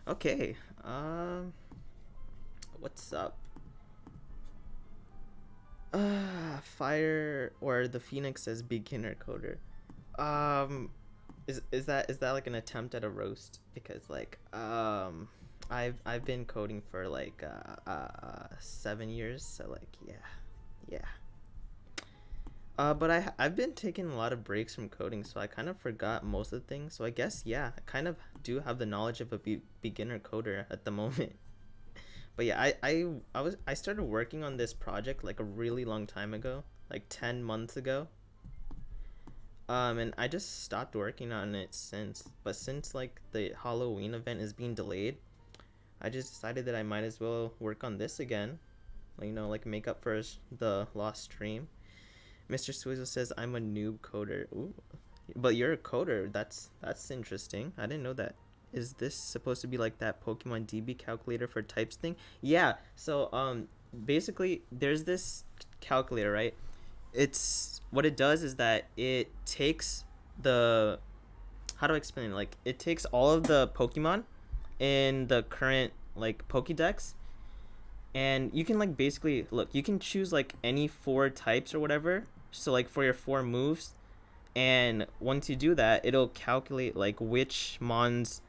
Okay. What's up? Fire or the Phoenix as beginner coder. Um, is that like an attempt at a roast? Because I've been coding for 7 years. So yeah. But I've been taking a lot of breaks from coding, so I kind of forgot most of the things. So I guess yeah, I kind of do have the knowledge of a beginner coder at the moment. But yeah, I started working on this project like a really long time ago, like 10 months ago. And I just stopped working on it since. But since like the Halloween event is being delayed, I just decided that I might as well work on this again. Like make up for the lost stream. Mr. Swizzle says I'm a noob coder. Ooh, but you're a coder. That's interesting. I didn't know that. Is this supposed to be like that Pokemon DB calculator for types thing? Yeah. So basically there's this calculator, right? It's what it does is that it takes the how do I explain it? Like it takes all of the Pokemon in the current like Pokédex, and you can like basically look. You can choose like any four types or whatever. So like for your four moves, and once you do that, it'll calculate like which mons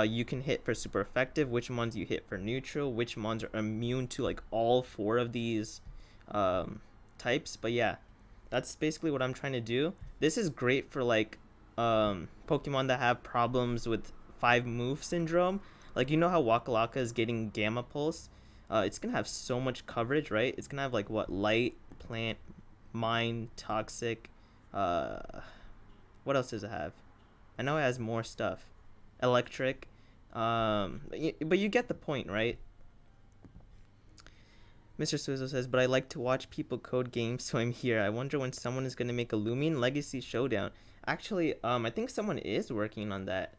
you can hit for super effective, which mons you hit for neutral, which mons are immune to like all four of these um, types. But yeah, that's basically what I'm trying to do. This is great for like Pokemon that have problems with five move syndrome. Like you know how Waka Waka is getting Gamma Pulse. It's gonna have so much coverage, right? It's gonna have like what light, plant, mine, toxic. Uh, what else does it have? I know it has more stuff. Electric. But you get the point, right? Mr. Suzo says, but I like to watch people code games, so I'm here. I wonder when someone is going to make a Loomian Legacy showdown. Actually, I think someone is working on that.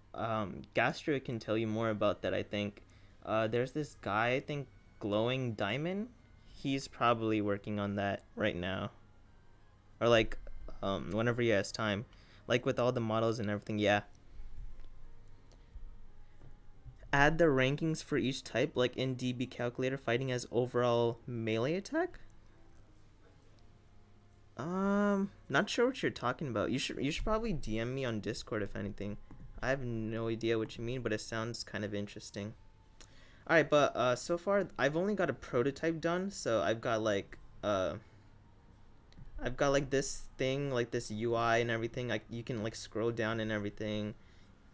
Gastro can tell you more about that, I think. There's this guy, I think, Glowing Diamond. He's probably working on that right now. Or, like, whenever he has time. Like, with all the models and everything, yeah. Add the rankings for each type, like in DB Calculator, fighting as overall melee attack? Not sure what you're talking about. You should probably DM me on Discord if anything. I have no idea what you mean, but it sounds kind of interesting. All right, but so far I've only got a prototype done, so I've got like this thing, like this UI and everything. Like you can like scroll down and everything.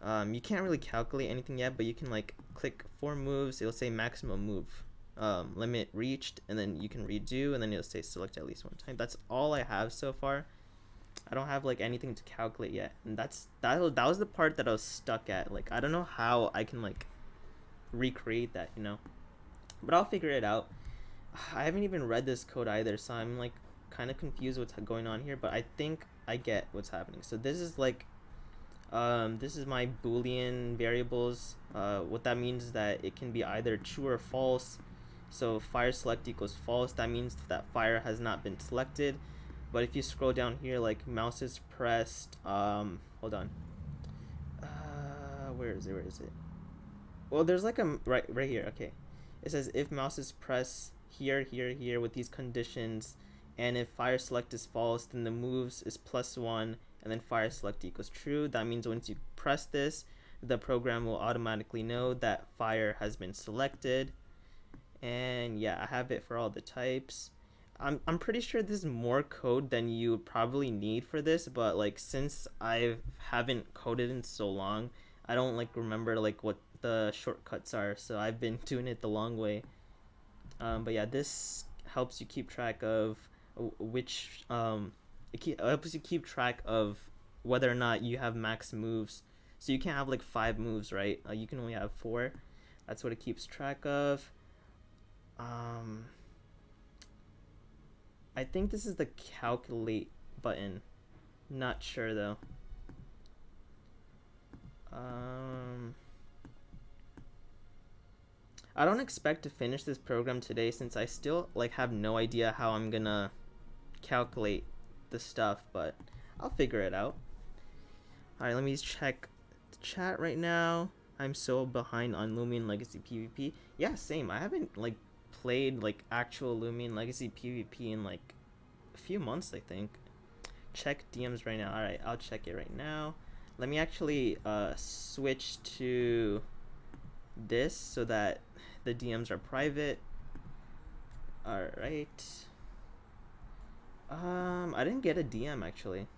You can't really calculate anything yet, but you can like click four moves. It'll say maximum move limit reached, and then you can redo, and then it'll say select at least one time. That's all I have so far. I don't have like anything to calculate yet, and that was the part that I was stuck at. Like I don't know how I can like recreate that. But I'll figure it out. I haven't even read this code either, so I'm like kind of confused what's going on here. But I think I get what's happening. So this is my Boolean variables. What that means is that it can be either true or false. So fire select equals false. That means that fire has not been selected. But if you scroll down here, like mouse is pressed. Hold on. Where is it? Where is it? Well, there's like a right here. Okay, it says if mouse is pressed here, here, here with these conditions, and if fire select is false, then the moves is +1, and then fire select equals true. That means once you press this, the program will automatically know that fire has been selected. And yeah, I have it for all the types. I'm pretty sure this is more code than you probably need for this, but like since I haven't coded in so long, I don't like remember like what the shortcuts are, so I've been doing it the long way. But yeah, this helps you keep track of which it helps you keep track of whether or not you have max moves. So you can't have like 5 moves, right? You can only have 4. That's what it keeps track of. Um, I think this is the calculate button. Not sure though. Um, I don't expect to finish this program today since I still like have no idea how I'm gonna calculate the stuff, but I'll figure it out. All right, let me check the chat right now. I'm so behind on Loomian Legacy PvP. Yeah, same. I haven't like played like actual Loomian Legacy PvP in like a few months, I think. Check DMs right now. All right, I'll check it right now. Let me actually switch to this so that the DMs are private. All right. I didn't get a DM actually.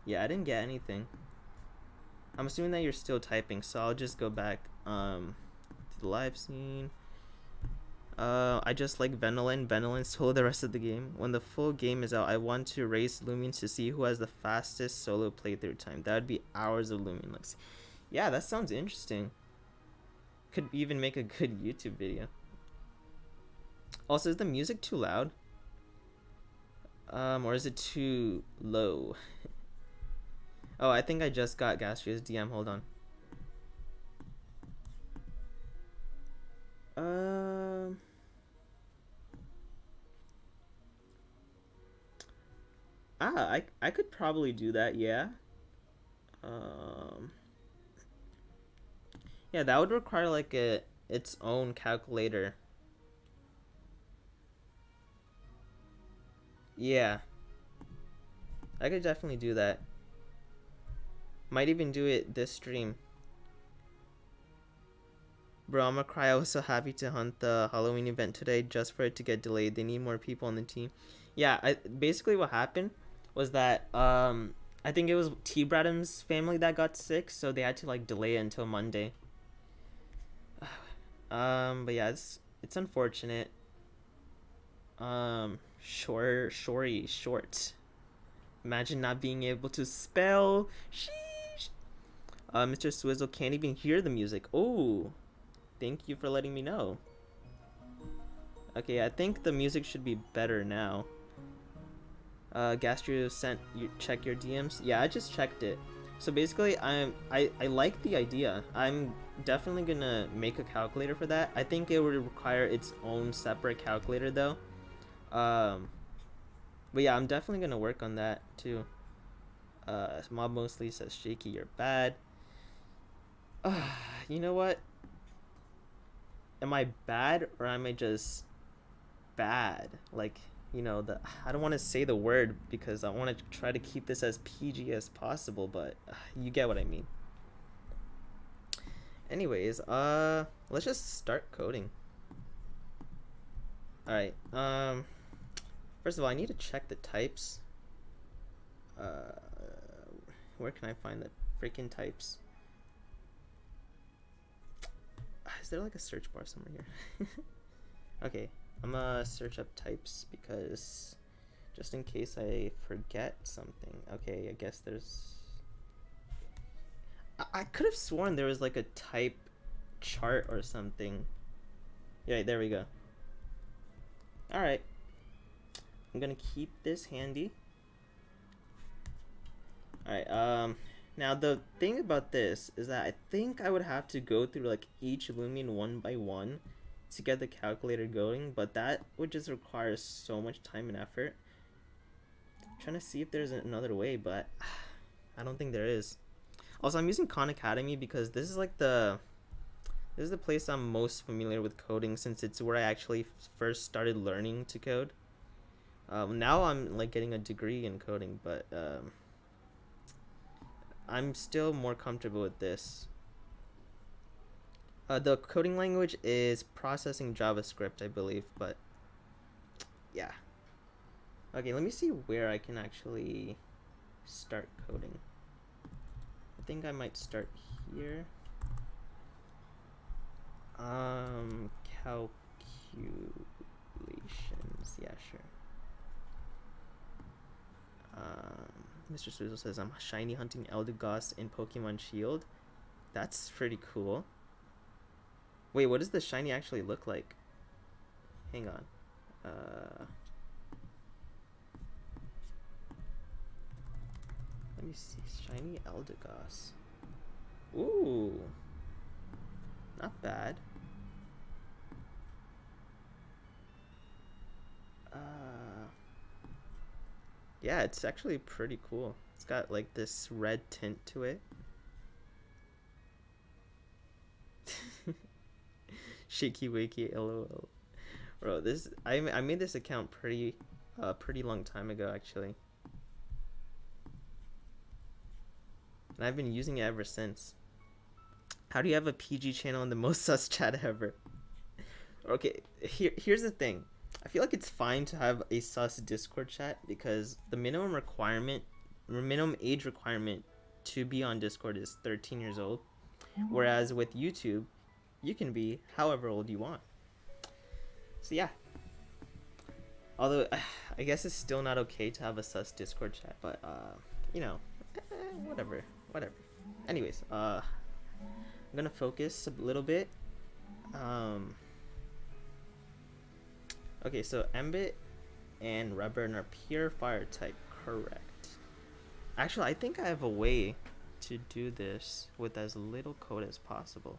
Yeah, I didn't get anything. I'm assuming that you're still typing, so I'll just go back to the live scene. I just like Venolin. Venolin solo the rest of the game. When the full game is out, I want to race Loomian to see who has the fastest solo playthrough time. That would be hours of Loomian Legacy. Yeah, that sounds interesting. Could even make a good YouTube video. Also, is the music too loud? Or is it too low? Oh, I think I just got Gastria's DM. Hold on. I could probably do that, yeah. Yeah, that would require like its own calculator. Yeah. I could definitely do that. Might even do it this stream. Bro, I'm gonna cry. I was so happy to hunt the Halloween event today just for it to get delayed. They need more people on the team. Yeah, basically what happened was that I think it was T Bradham's family that got sick, so they had to like delay it until Monday. But yeah, it's unfortunate. Short. Imagine not being able to spell. Sheesh. Mr. Swizzle can't even hear the music. Oh, thank you for letting me know. Okay, I think the music should be better now. Gastro sent you check your DMs. Yeah, I just checked it. So basically, I like the idea. I'm definitely gonna make a calculator for that. I think it would require its own separate calculator though. But yeah, I'm definitely gonna work on that too. Mob mostly says Shaky, you're bad. You know what? Am I bad or am I just bad? Like, you know, I don't want to say the word because I want to try to keep this as PG as possible, but you get what I mean. Anyways, let's just start coding. All right. First of all, I need to check the types. Where can I find the freaking types? Is there like a search bar somewhere here? Okay, I'm gonna search up types because just in case I forget something. Okay, I guess there's... I could have sworn there was like a type chart or something. Yeah, there we go. Alright. I'm gonna keep this handy. Alright, now the thing about this is that I think I would have to go through like each Loomian one by one to get the calculator going, but that would just require so much time and effort. I'm trying to see if there's another way, but I don't think there is. Also, I'm using Khan Academy because this is like this is the place I'm most familiar with coding since it's where I actually first started learning to code. Now I'm like getting a degree in coding, but I'm still more comfortable with this. The coding language is processing JavaScript, I believe, but yeah. Okay, let me see where I can actually start coding. I think I might start here. Calculations. Yeah, sure. Mr. Swizzle says I'm shiny hunting Eldegoss in Pokemon Shield. That's pretty cool. Wait, what does the shiny actually look like? Hang on. Let me see. Shiny Eldegoss. Ooh. Not bad. Yeah, it's actually pretty cool. It's got like this red tint to it. Shaky wakey lol. Bro, this I made this account pretty long time ago actually. And I've been using it ever since. How do you have a PG channel in the most sus chat ever? Okay, here's the thing. I feel like it's fine to have a sus Discord chat because the minimum age requirement to be on Discord is 13 years old. Whereas with YouTube, you can be however old you want. So yeah. Although I guess it's still not okay to have a sus Discord chat, but you know, whatever. Anyways, I'm gonna focus a little bit. Okay, so Mbit and Redburn are pure fire type, correct. Actually, I think I have a way to do this with as little code as possible.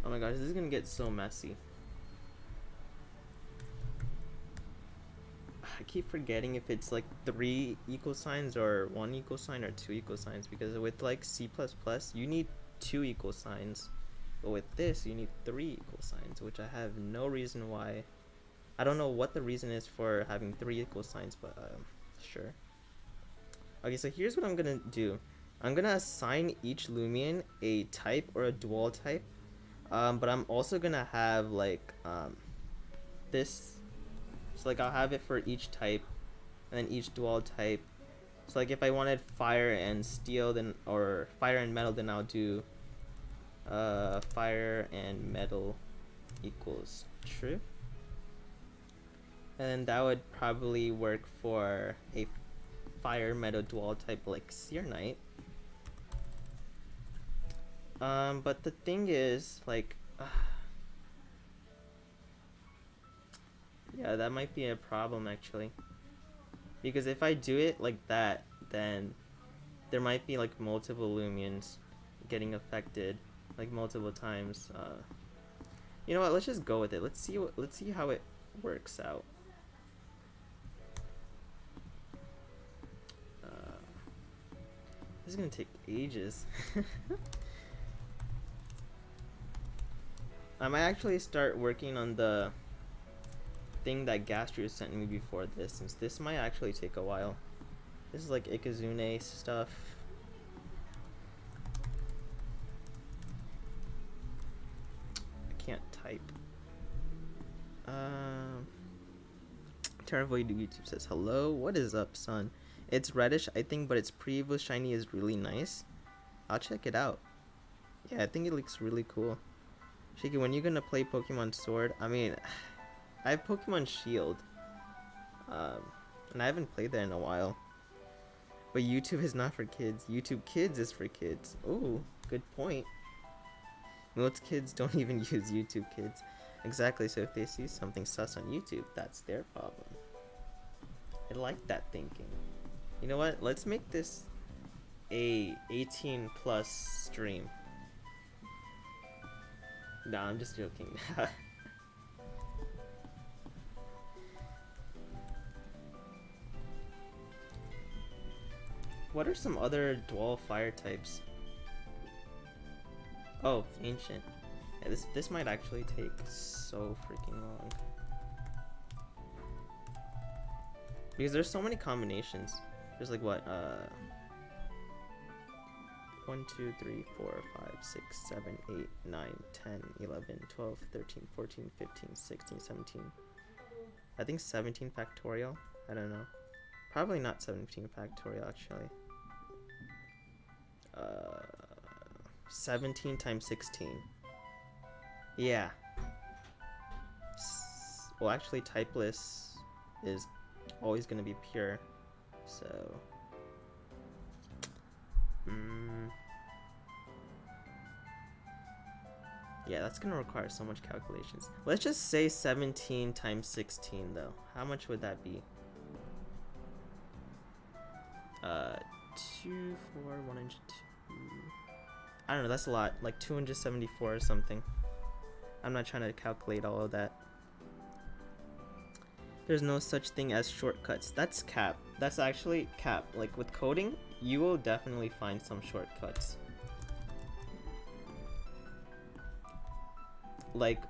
Oh my gosh, this is gonna get so messy. I keep forgetting if it's like 3 equal signs or 1 equal sign or 2 equal signs, because with like C++, you need 2 equal signs, but with this you need 3 equal signs, which I have no reason why. I don't know what the reason is for having 3 equal signs, but sure. Okay, so here's what I'm gonna do. I'm gonna assign each Loomian a type or a dual type. But I'm also gonna have like this, so like I'll have it for each type and then each dual type. So like if I wanted fire and steel, then, or fire and metal, then I'll do fire and metal equals true, and that would probably work for a fire metal dual type like Seer Knight. But the thing is, like, yeah, that might be a problem actually. Because if I do it like that, then there might be like multiple Loomians getting affected like multiple times. You know what? Let's just go with it. Let's see how it works out. This is gonna take ages. I might actually start working on the thing that Gastru sent me before this, since this might actually take a while. This is like Ikazune stuff. I can't type. Terravoid YouTube says, hello, what is up, son? It's reddish, I think, but its pre-evo shiny is really nice. I'll check it out. Yeah, I think it looks really cool. Shaky, when you gonna play Pokemon Sword? I mean, I have Pokemon Shield, and I haven't played that in a while. But YouTube is not for kids. YouTube Kids is for kids. Oh, good point. Most kids don't even use YouTube Kids. Exactly, so if they see something sus on YouTube, that's their problem. I like that thinking. You know what? Let's make this a 18 plus stream. Nah, I'm just joking. What are some other dual fire types? Oh, ancient. Yeah, this might actually take so freaking long. Because there's so many combinations. There's like what, 1, 2, 3, 4, 5, 6, 7, 8, 9, 10, 11, 12, 13, 14, 15, 16, 17. I think 17 factorial. I don't know. Probably not 17 factorial actually. 17 times 16. Yeah. well, actually typeless is always going to be pure, so yeah, that's going to require so much calculations. Let's just say 17 times 16 though. How much would that be? 2 4 102. I don't know, that's a lot, like 274 or something. I'm not trying to calculate all of that. There's no such thing as shortcuts. That's cap. That's actually cap. Like with coding, you will definitely find some shortcuts. Like,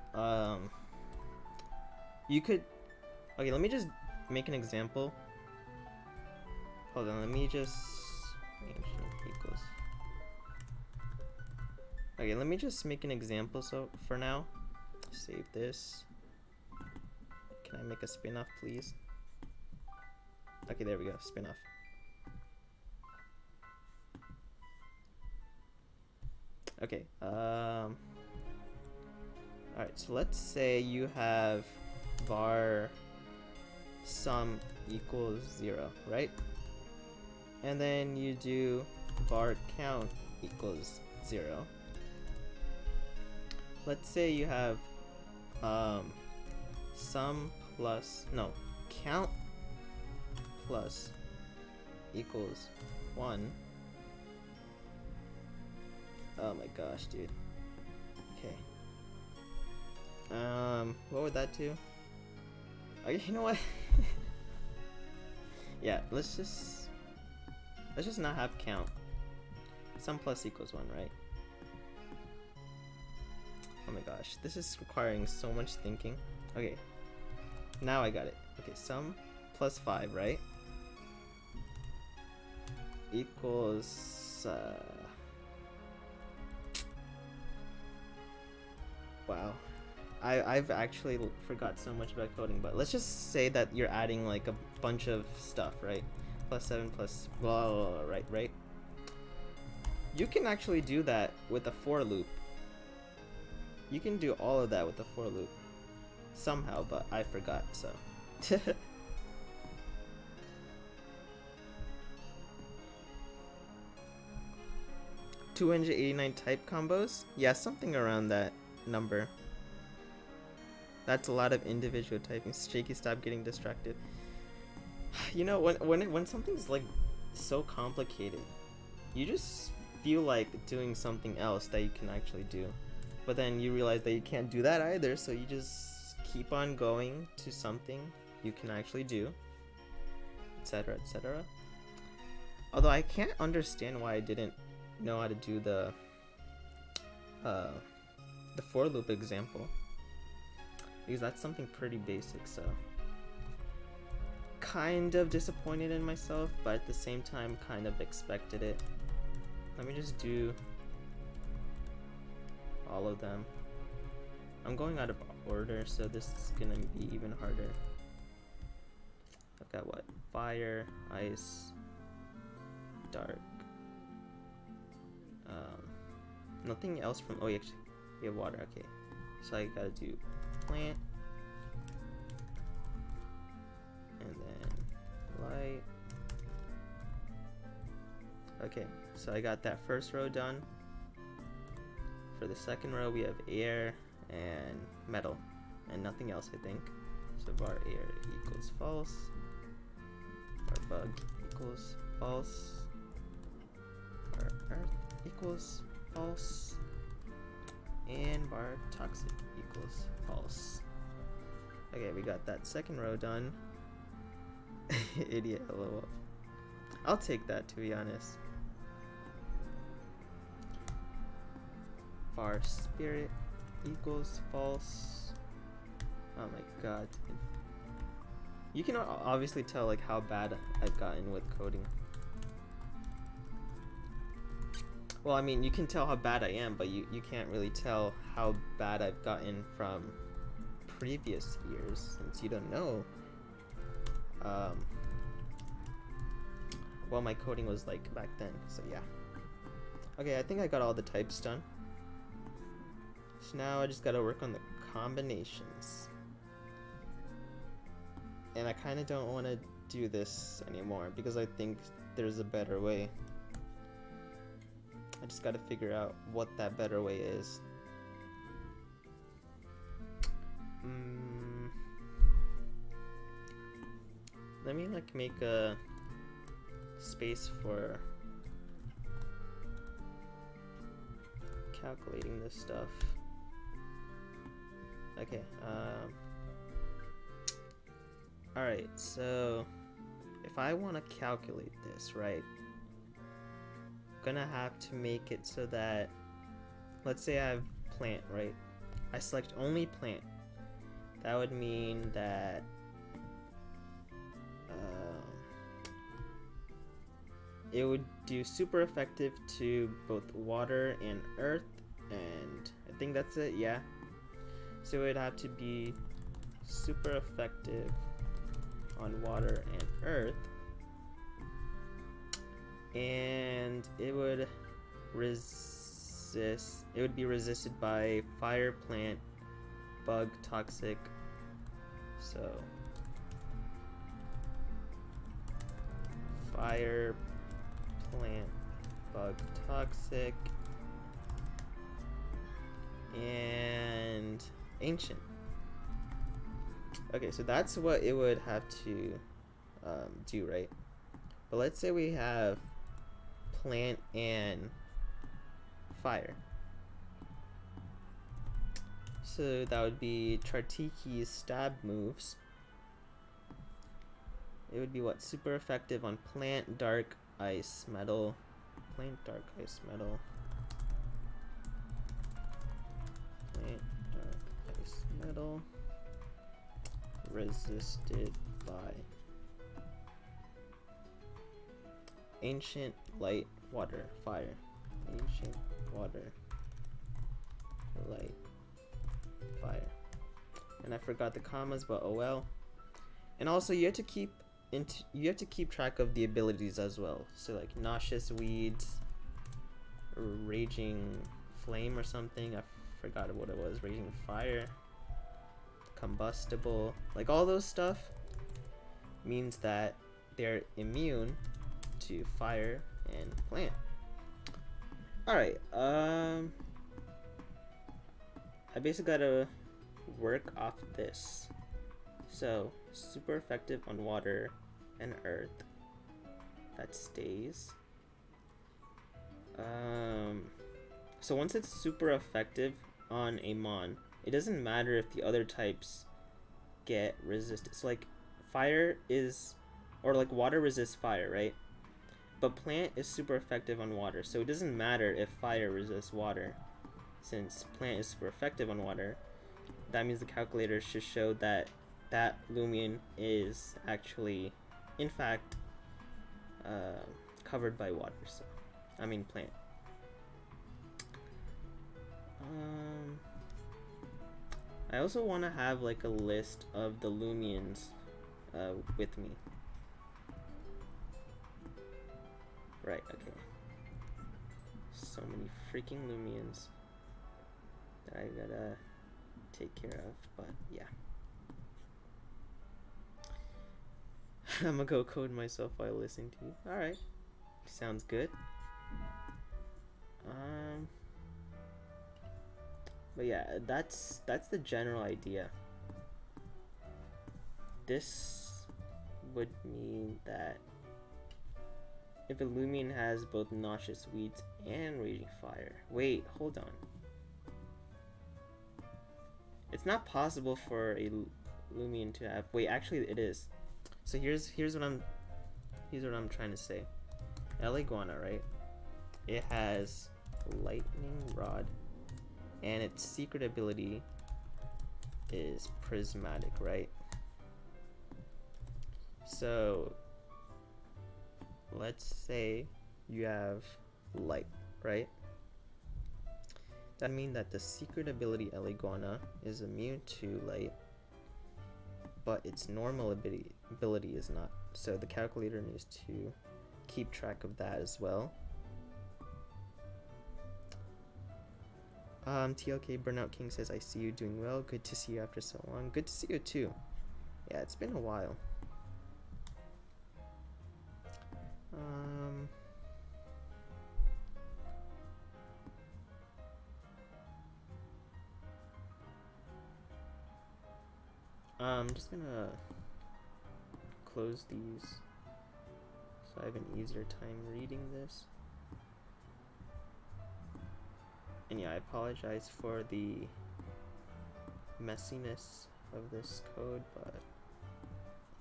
you could, okay, let me just make an example. Hold on, let me just, equals. Okay, let me just make an example so for now. Save this. Can I make a spin-off, please? Okay, there we go, spin-off. Okay, alright, so let's say you have var sum equals 0, right? And then you do var count equals 0. Let's say you have sum plus, no, count plus equals 1. Oh my gosh, dude. Okay. What would that do? Okay, you know what? Yeah, let's just not have count. Sum plus equals 1, right? Oh my gosh, this is requiring so much thinking. Okay, now I got it. Okay, sum plus 5, right? Equals, wow. I've actually forgot so much about coding, but let's just say that you're adding like a bunch of stuff, right? Plus 7 plus blah, blah, blah, right? You can actually do that with a for loop. You can do all of that with the for loop somehow, but I forgot, so. 289 type combos? Yeah, something around that number. That's a lot of individual typing. Shaky, stop getting distracted. You know, when something's like so complicated, you just feel like doing something else that you can actually do. But then you realize that you can't do that either, so you just keep on going to something you can actually do, etc., etc. Although I can't understand why I didn't know how to do the for loop example, because that's something pretty basic, so kind of disappointed in myself, but at the same time kind of expected it. Let me just do all of them. I'm going out of order, so this is gonna be even harder. I've got what? Fire, ice, dark. Nothing else from, oh, actually, we have water, okay. So I gotta do plant, and then light. Okay, so I got that first row done. For the second row, we have air and metal, and nothing else, I think. So var air equals false, var bug equals false, var earth equals false, and var toxic equals false. Okay, we got that second row done. Idiot, lol. I'll take that, to be honest. Var spirit equals false. Oh my god. You can obviously tell like how bad I've gotten with coding. Well, I mean, you can tell how bad I am, but you can't really tell how bad I've gotten from previous years, since you don't know what my coding was like back then, so yeah. Okay, I think I got all the types done. So now I just gotta work on the combinations. And I kind of don't want to do this anymore because I think there's a better way. I just got to figure out what that better way is. Let me like make a space for calculating this stuff. Okay, alright, so if I want to calculate this, right, I'm gonna have to make it so that, let's say I have plant, right? I select only plant. That would mean that it would do super effective to both water and earth, and I think that's it, yeah. So it would have to be super effective on water and earth, and it would be resisted by fire, plant, bug, toxic. So fire, plant, bug, toxic, and ancient. Okay, so that's what it would have to do, right? But let's say we have plant and fire. So that would be Chartiki's stab moves. It would be what? Super effective on plant, dark, ice, metal. Plant, dark, ice, metal. Plant, dark, ice, metal. Resisted by ancient, light, water, fire. Ancient, water, light, fire. And I forgot the commas, but oh well. And also you have to keep track of the abilities as well. So like noxious weeds, raging flame or something. I forgot what it was. Raging fire, combustible, like all those stuff means that they're immune to fire and plant. Alright, I basically gotta work off this. So super effective on water and earth, that stays. So once it's super effective on a mon, it doesn't matter if the other types get resisted. So like fire is, or like water resists fire, right? But plant is super effective on water, so it doesn't matter if fire resists water. Since plant is super effective on water, that means the calculator should show that that Loomian is actually, in fact, covered by water. So, I mean plant. I also want to have like a list of the Loomians with me. Right, okay. So many freaking Loomians that I gotta take care of, but yeah. I'm gonna go code myself while listening to you. Alright. Sounds good. But yeah, that's the general idea. This would mean that if a Loomian has both noxious weeds and raging fire. Wait, hold on. It's not possible for a Loomian to have. Wait, actually, it is. So here's what I'm trying to say. El Iguana, right? It has lightning rod, and its secret ability is prismatic, right? So let's say you have light, right? That means that the secret ability El Iguana is immune to light, but its normal ability is not. So the calculator needs to keep track of that as well. TLK Burnout King says, I see you doing well. Good to see you after so long. Good to see you too. Yeah, it's been a while. I'm just gonna close these so I have an easier time reading this. And yeah, I apologize for the messiness of this code, but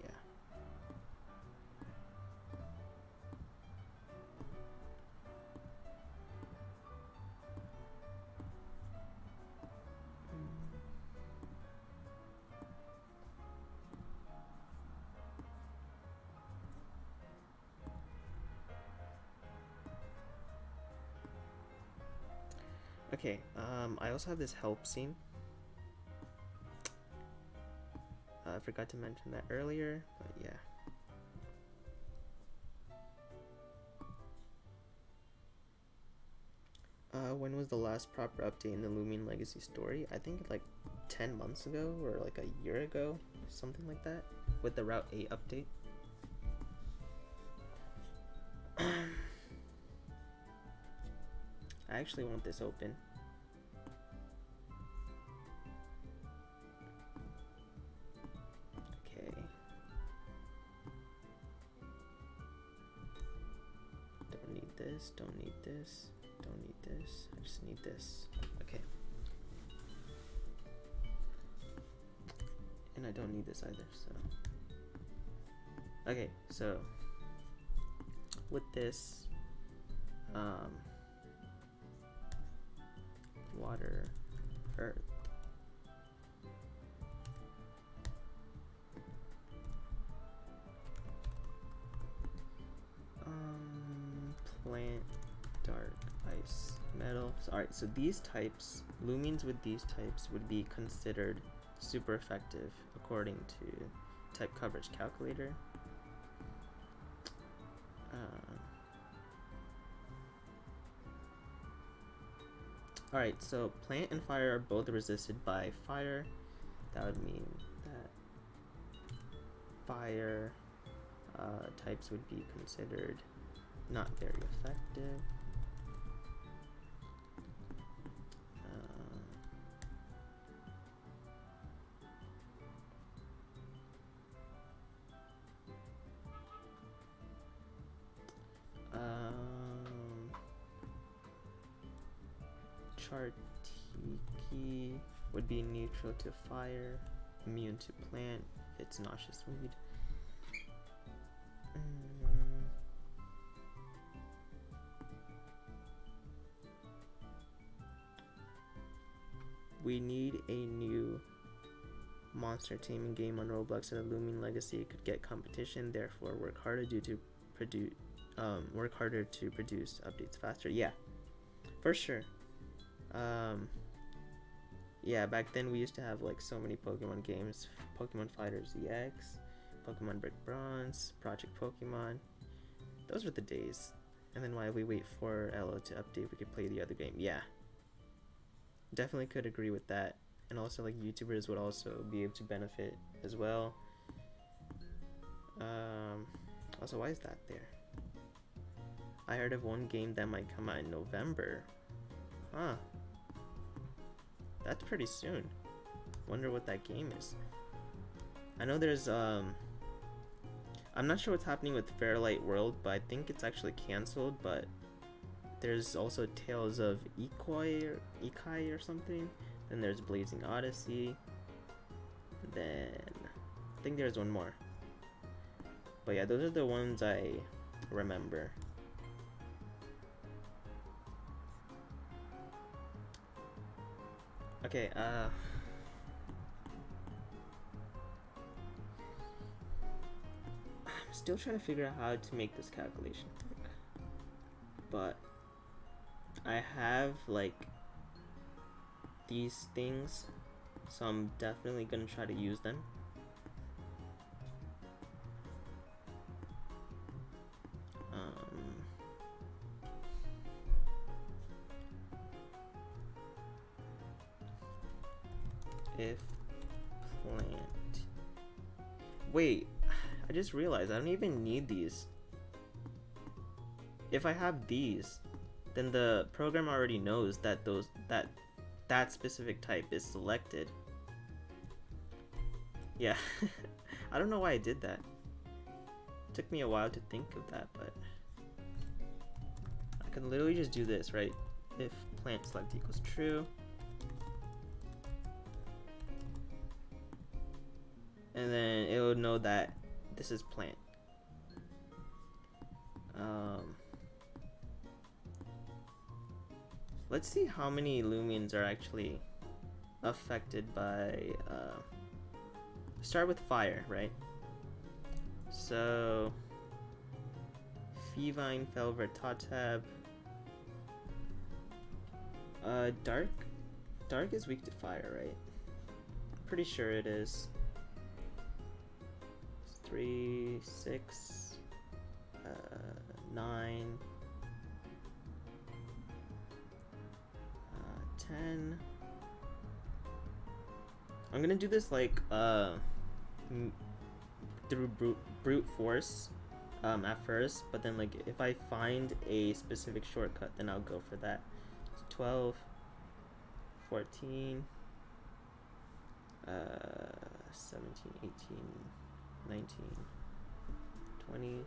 yeah. Okay, I also have this help scene. I forgot to mention that earlier, but yeah. When was the last proper update in the Loomian Legacy story? I think like 10 months ago or like a year ago, something like that, with the Route 8 update. I actually want this open. Okay. Don't need this, don't need this, don't need this. I just need this. Okay. And I don't need this either, so. Okay, so with this, water, earth. Plant, dark, ice, metal. Alright, so these types, Loomians with these types would be considered super effective according to type coverage calculator. Alright, so plant and fire are both resisted by fire. That would mean that fire types would be considered not very effective. Chartiki would be neutral to fire, immune to plant, if it's nauseous weed. We need a new monster taming game on Roblox so that Loomian Legacy could get competition, therefore work harder to produce updates faster. Yeah, for sure. Yeah, back then we used to have like so many Pokemon games. Pokemon Fighters EX, Pokemon Brick Bronze, Project Pokemon. Those were the days. And then while we wait for LO to update, we could play the other game. Yeah, definitely could agree with that. And also like YouTubers would also be able to benefit as well. Also, why is that there? I heard of one game that might come out in November. Huh. That's pretty soon. Wonder what that game is. I know there's I'm not sure what's happening with Fairlight World, but I think it's actually canceled. But there's also Tales of Ikai or something. Then there's Blazing Odyssey. Then I think there's one more. But yeah, those are the ones I remember. Okay, I'm still trying to figure out how to make this calculation work. But I have like these things, so I'm definitely gonna try to use them. If plant Wait, I just realized I don't even need these. If I have these, then the program already knows that that specific type is selected. Yeah, I don't know why I did that. It took me a while to think of that, but I can literally just do this, right? If plant select equals true, and then it will know that this is plant. Let's see how many Loomians are actually affected by, start with fire, right? So, Fevine, Felver, Totab. Dark is weak to fire, right? Pretty sure it is. 3, 6, 9, 10. I'm gonna do this like through brute force at first, but then like if I find a specific shortcut, then I'll go for that. So 12, 14, 17, 18, 19, 20,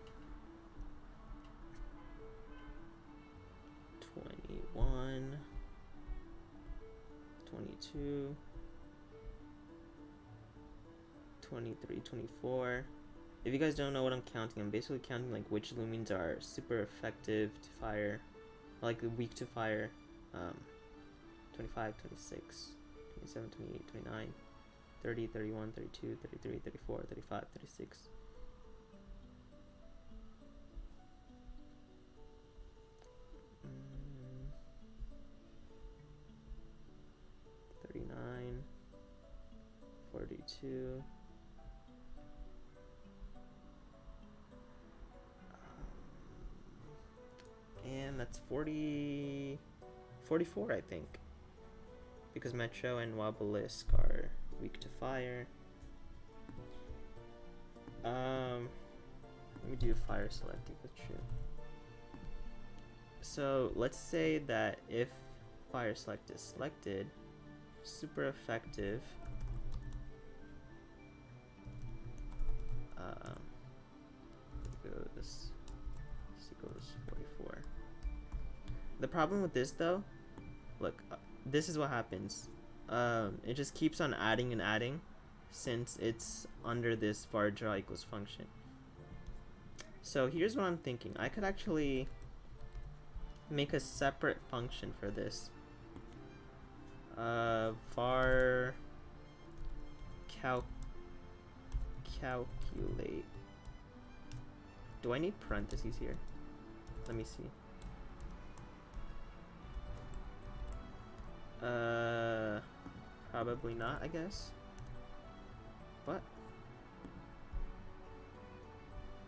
21, 22, 23, 24. If you guys don't know what I'm counting, I'm basically counting like which Loomians are super effective to fire, like weak to fire. 25, 26, 27, 28, 29, 30, 31, 32, 33, 34, 35, 36. Mm, 39, 42. And that's 44, I think. Because Metro and Wobelisk are weak to fire. Let me do fire select equals true. So let's say that if fire select is selected, super effective. This equals 44. The problem with this though, look, this is what happens. It just keeps on adding and adding since it's under this var draw equals function. So here's what I'm thinking. I could actually make a separate function for this. Var calculate. Do I need parentheses here? Let me see. Probably not, I guess. What?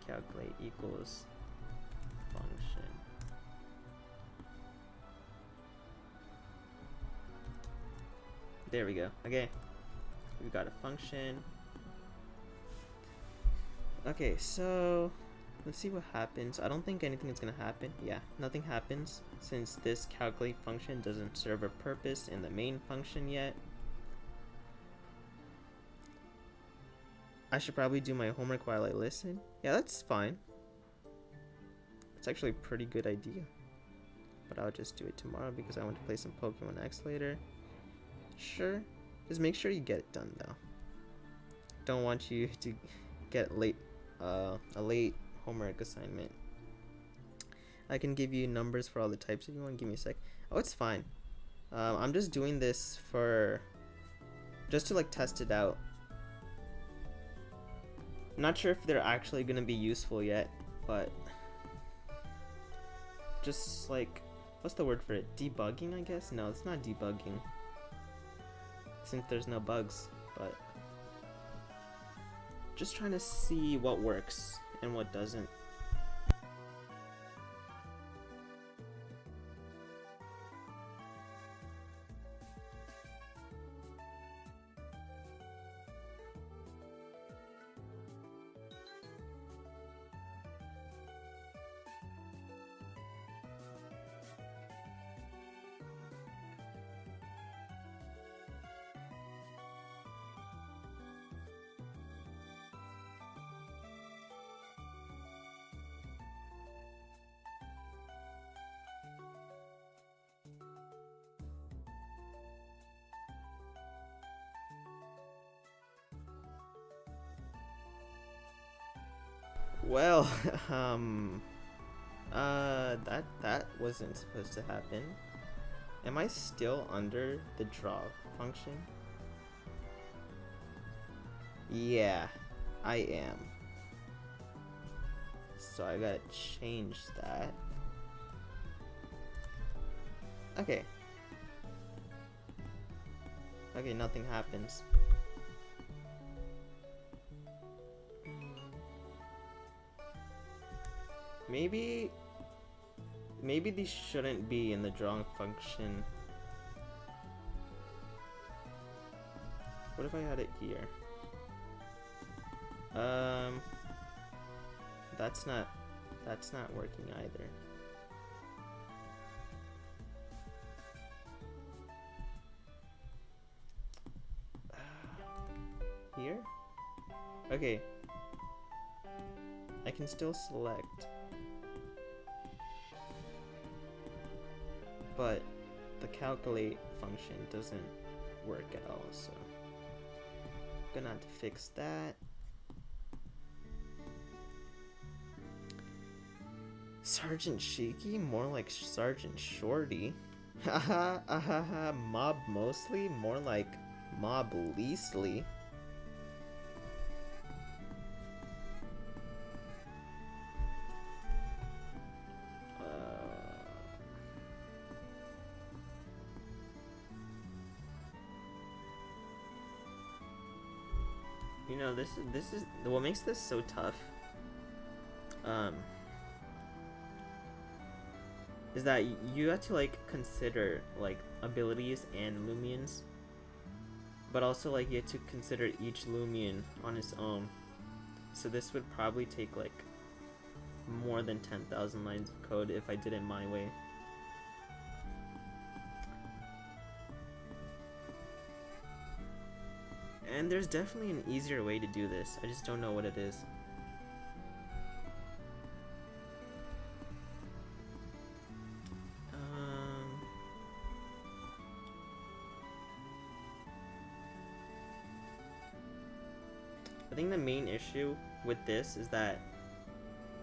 Calculate equals function. There we go. Okay. We've got a function. Okay, so let's see what happens. I don't think anything is gonna happen. Yeah, nothing happens since this calculate function doesn't serve a purpose in the main function yet. I should probably do my homework while I listen. Yeah, that's fine. It's actually a pretty good idea. But I'll just do it tomorrow because I want to play some Pokemon X later. Sure. Just make sure you get it done though. Don't want you to get a late homework assignment. I can give you numbers for all the types if you want. Give me a sec. Oh, it's fine. I'm just doing this just to like test it out. Not sure if they're actually gonna be useful yet, but just like, what's the word for it? Debugging, I guess? No, it's not debugging since there's no bugs, but just trying to see what works and what doesn't. Well, that wasn't supposed to happen. Am I still under the draw function? Yeah, I am. So I gotta change that. Okay. Okay, nothing happens. Maybe these shouldn't be in the drawing function. What if I had it here? That's not working either. Here? Okay. I can still select. But the calculate function doesn't work at all, so I'm gonna have to fix that. Sergeant Shaky? More like Sergeant Shorty. Haha, ahaha, Mob Mostly? More like Mob Leastly. You know, this is what makes this so tough. Is that you have to like consider like abilities and Loomians, but also like you have to consider each Loomian on its own. So this would probably take like more than 10,000 lines of code if I did it my way. And there's definitely an easier way to do this. I just don't know what it is. I think the main issue with this is that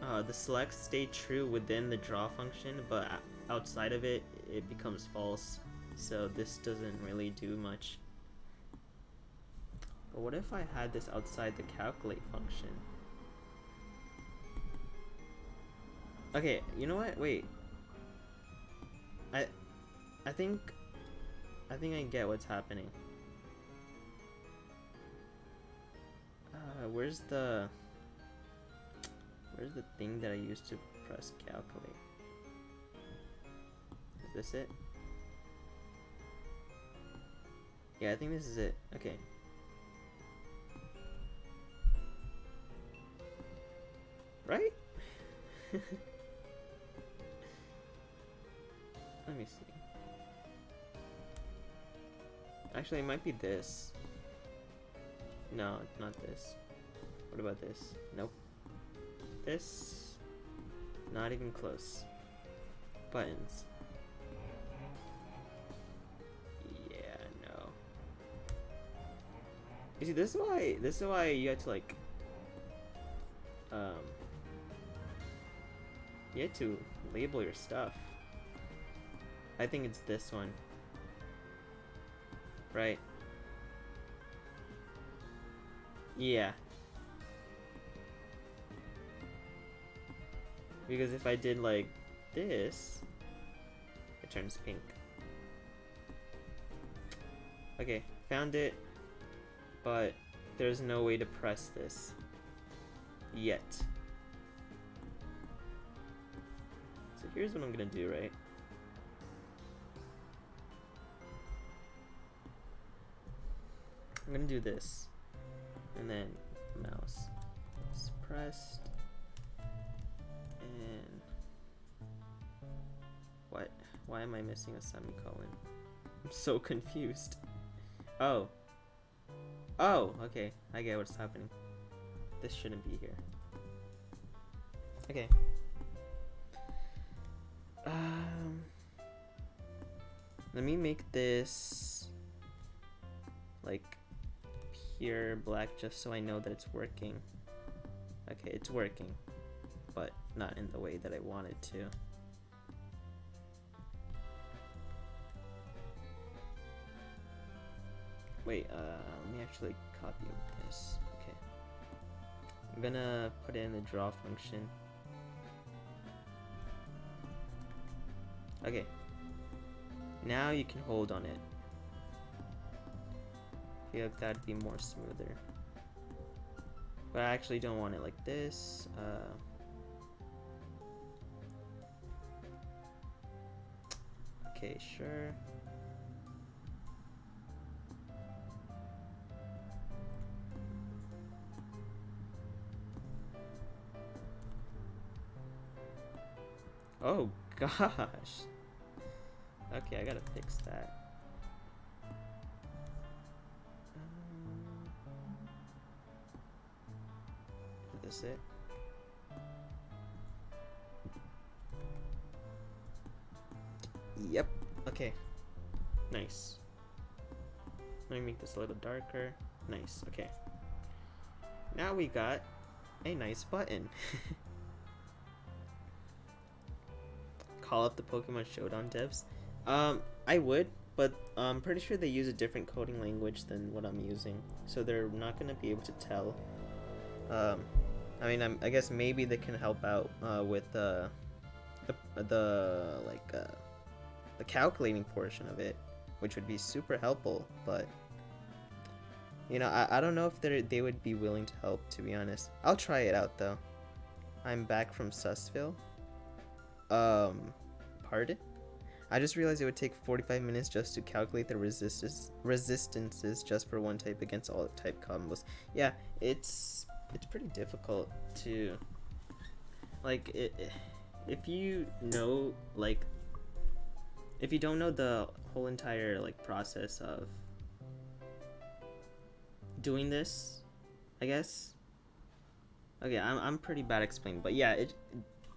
the selects stay true within the draw function, but outside of it, it becomes false. So this doesn't really do much. But what if I had this outside the calculate function? Okay, you know what? Wait. I think I get what's happening. Where's the thing that I used to press calculate? Is this it? Yeah, I think this is it. Okay. Right? Let me see. Actually, it might be this. No, not this. What about this? Nope. This? Not even close. Buttons. Yeah, no. You see, this is why you have to like you have to label your stuff. I think it's this one. Right? Yeah. Because if I did like this, it turns pink. Okay, found it, but there's no way to press this yet. So here's what I'm gonna do, right? I'm gonna do this, and then mouse is pressed, and what? Why am I missing a semicolon? I'm so confused. Oh, okay, I get what's happening. This shouldn't be here. Okay. Let me make this like pure black just so I know that it's working. Okay, it's working. but not in the way that I wanted to. Wait, let me actually copy this. Okay. I'm gonna put it in the draw function. Okay. Now you can hold on it. I feel like that'd be more smoother. But I actually don't want it like this. Okay, sure. Oh gosh. Okay, I gotta fix that. Is this it? Yep. Okay. Nice. Let me make this a little darker. Nice. Okay. Now we got a nice button. Call up the Pokemon Showdown devs. I would, but I'm pretty sure they use a different coding language than what I'm using, so they're not gonna be able to tell. I mean, I guess maybe they can help out with the calculating portion of it, which would be super helpful. But you know, I don't know if they would be willing to help. To be honest, I'll try it out though. I'm back from Sussville. Pardon? I just realized it would take 45 minutes just to calculate the resistances just for one type against all type combos. Yeah, it's pretty difficult to, like, if you know, like, if you don't know the whole entire, like, process of doing this, I guess. Okay, I'm pretty bad at explaining, but yeah,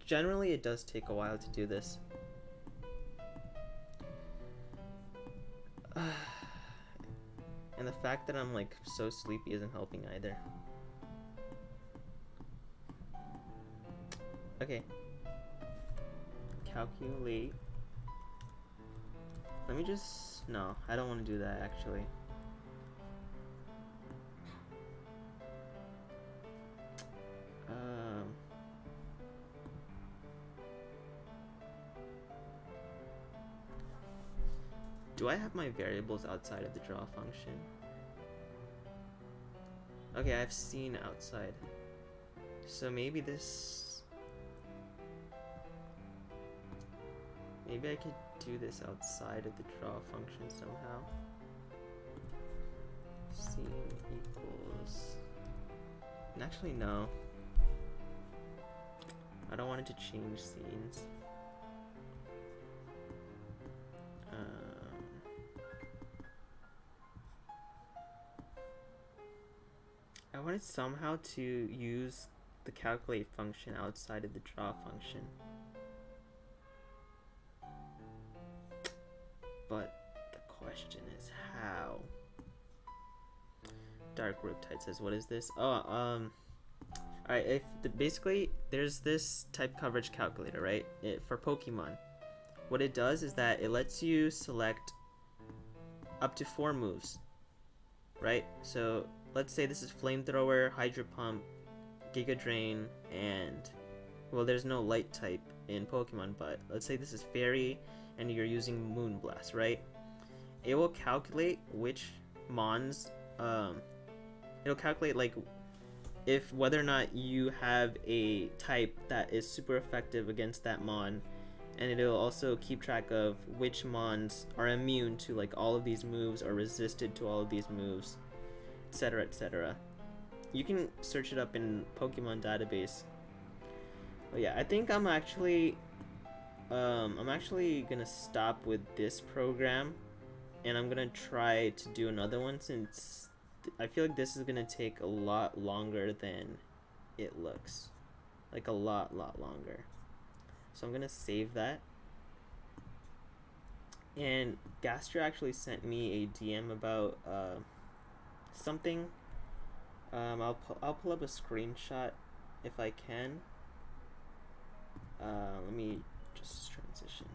generally it does take a while to do this. And the fact that I'm like so sleepy isn't helping either. Okay. Calculate. Let me just... No, I don't want to do that actually. Do I have my variables outside of the draw function? Okay, I've seen outside. So maybe this... Maybe I could do this outside of the draw function somehow. Scene equals... Actually, no. I don't want it to change scenes. I wanted somehow to use the calculate function outside of the draw function. But the question is how? Dark Riptide says, what is this? Oh, alright, basically there's this type coverage calculator, right? For Pokemon. What it does is that it lets you select up to 4 moves, right? So let's say this is Flamethrower, Hydro Pump, Giga Drain, and, well, there's no light type in Pokemon, but let's say this is Fairy and you're using Moonblast, right? It will calculate which Mons, it'll calculate like if whether or not you have a type that is super effective against that Mon, and it'll also keep track of which Mons are immune to like all of these moves or resisted to all of these moves, etc., etc. You can search it up in Pokemon database. But yeah, I think I'm actually gonna stop with this program, and I'm gonna try to do another one since I feel like this is gonna take a lot longer than it looks, like a lot longer. So I'm gonna save that. And Gaster actually sent me a DM about something. I'll pull up a screenshot if I can. Let me just transition.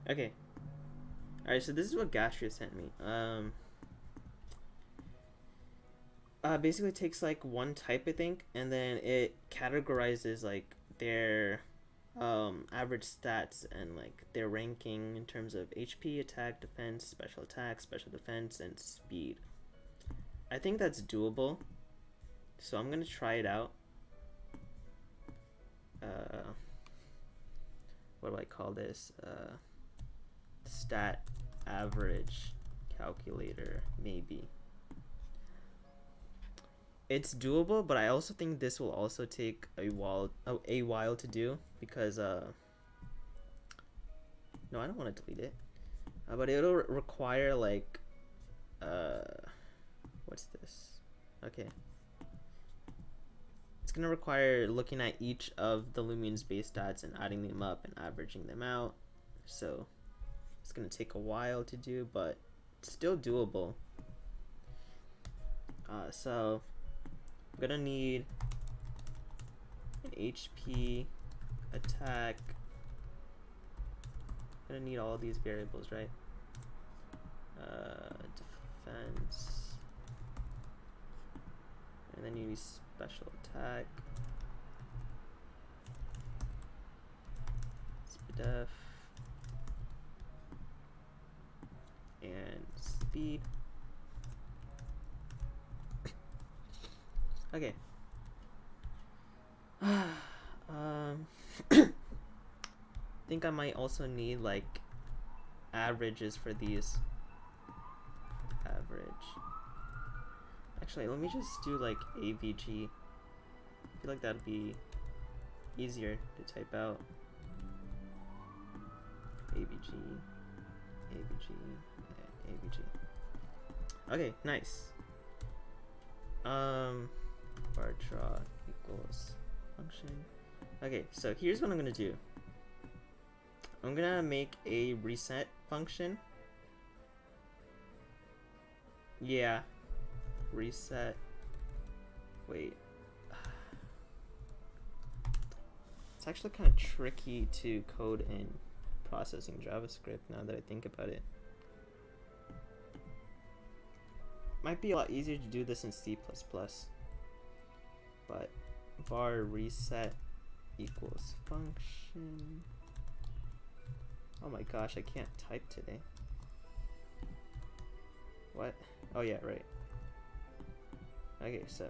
Okay. Alright, so this is what Gastria sent me. Basically takes like one type, I think, and then it categorizes like their average stats and like their ranking in terms of HP, attack, defense, special attack, special defense, and speed. I think that's doable, so I'm gonna try it out. What do I call this? Stat average calculator, maybe. It's doable, but I also think this will also take a while to do because no, I don't want to delete it. But it'll require like what's this? Okay. It's gonna require looking at each of the Loomian's base stats and adding them up and averaging them out. So it's gonna take a while to do, but it's still doable. So I'm gonna need an HP, attack. I'm gonna need all of these variables, right? Defense, and then you need special attack, def, and speed. Okay. Think I might also need like averages for these. Average. Actually, let me just do like AVG. I feel like that'd be easier to type out. AVG, AVG, AVG. Okay, nice. Bar draw equals function. Okay, so here's what I'm gonna do. I'm gonna make a reset function. Yeah, reset. Wait. It's actually kind of tricky to code in processing JavaScript now that I think about it. Might be a lot easier to do this in C++, but var reset equals function. Oh my gosh, I can't type today. What? Oh yeah, right. Okay, so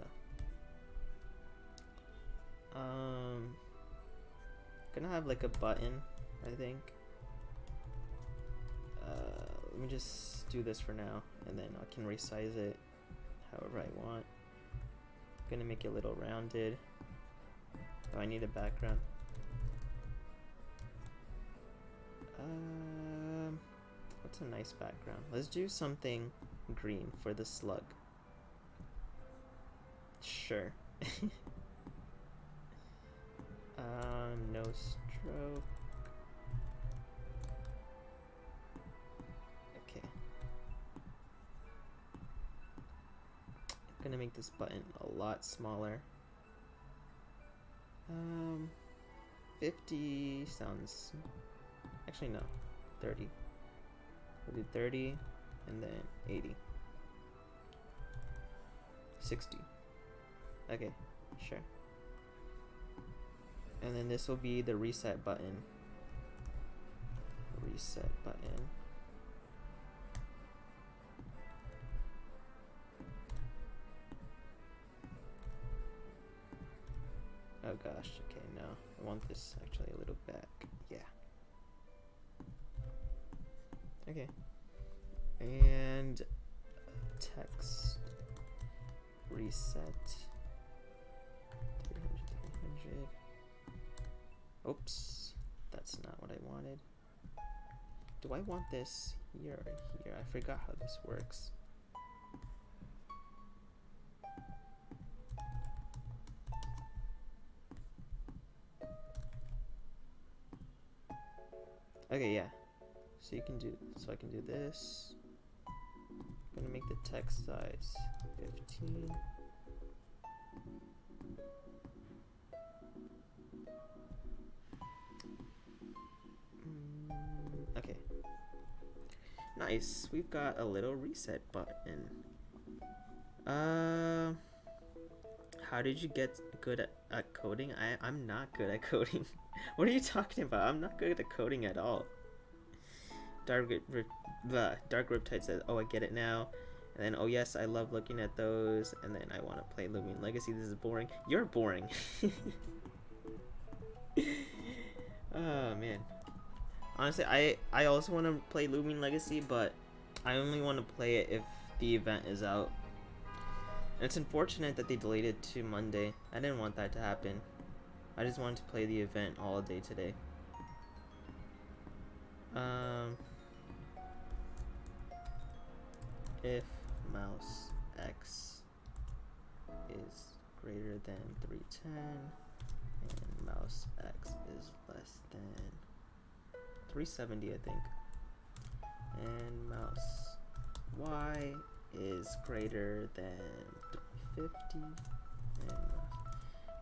gonna have like a button, I think. Let me just do this for now, and then I can resize it however I want. I'm gonna make it a little rounded. Oh, I need a background. What's a nice background? Let's do something green for the slug. Sure. No stroke. Okay. I'm gonna make this button a lot smaller. 50 sounds... Actually, no. 30. We'll do 30, and then 80. 60. Okay, sure. And then this will be the reset button. Reset button. Oh gosh, okay, no. I want this actually a little back. Yeah. Okay. And text reset 300. Oops, that's not what I wanted. Do I want this here or here? I forgot how this works. Okay, yeah. So you can do, so I can do this. I'm gonna make the text size 15. Okay. Nice. We've got a little reset button. How did you get good at coding? I'm not good at coding. What are you talking about? I'm not good at coding at all. Dark Riptide says, oh, I get it now. And then, oh yes, I love looking at those. And then I want to play Loomian Legacy. This is boring. You're boring. Oh man. Honestly, I also want to play Loomian Legacy, but I only want to play it if the event is out. And it's unfortunate that they delayed it to Monday. I didn't want that to happen. I just wanted to play the event all day today. If mouse x is greater than 310 and mouse x is less than 370, I think, and mouse y is greater than 350, and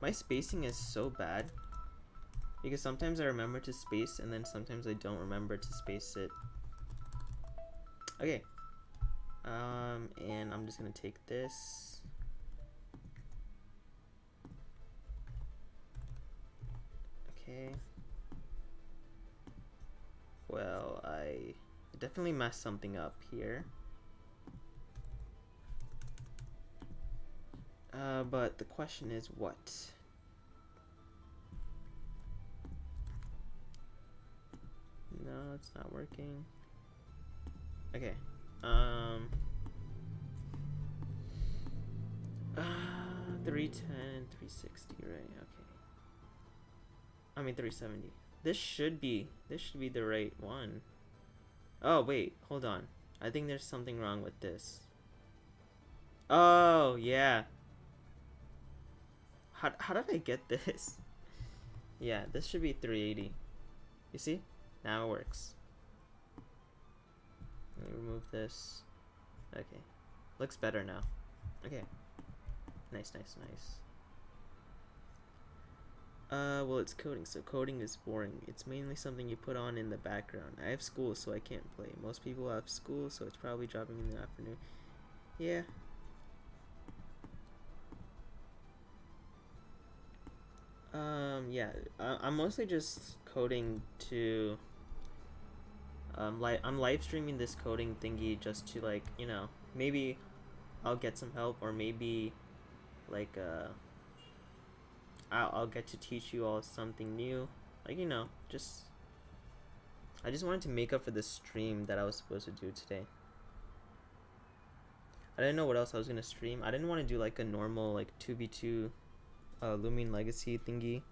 my spacing is so bad because sometimes I remember to space and then sometimes I don't remember to space it. Okay. And I'm just gonna take this. Okay. Well, I definitely messed something up here. But the question is what? No, it's not working. Okay. 310, 360, right? Okay. I mean 370. This should be the right one. Oh wait, hold on. I think there's something wrong with this. Oh yeah. How did I get this? Yeah, this should be 380. You see? Now it works. Let me remove this. Okay. Looks better now. Okay. Nice. Well, it's coding, so coding is boring. It's mainly something you put on in the background. I have school, so I can't play. Most people have school, so it's probably dropping in the afternoon. Yeah. Yeah. I'm mostly just coding to. I'm live streaming this coding thingy just to, like, you know, maybe I'll get some help, or maybe like I'll get to teach you all something new, like, you know, I just wanted to make up for the stream that I was supposed to do today. I didn't know what else I was gonna stream. I didn't want to do like a normal like 2v2 Loomian Legacy thingy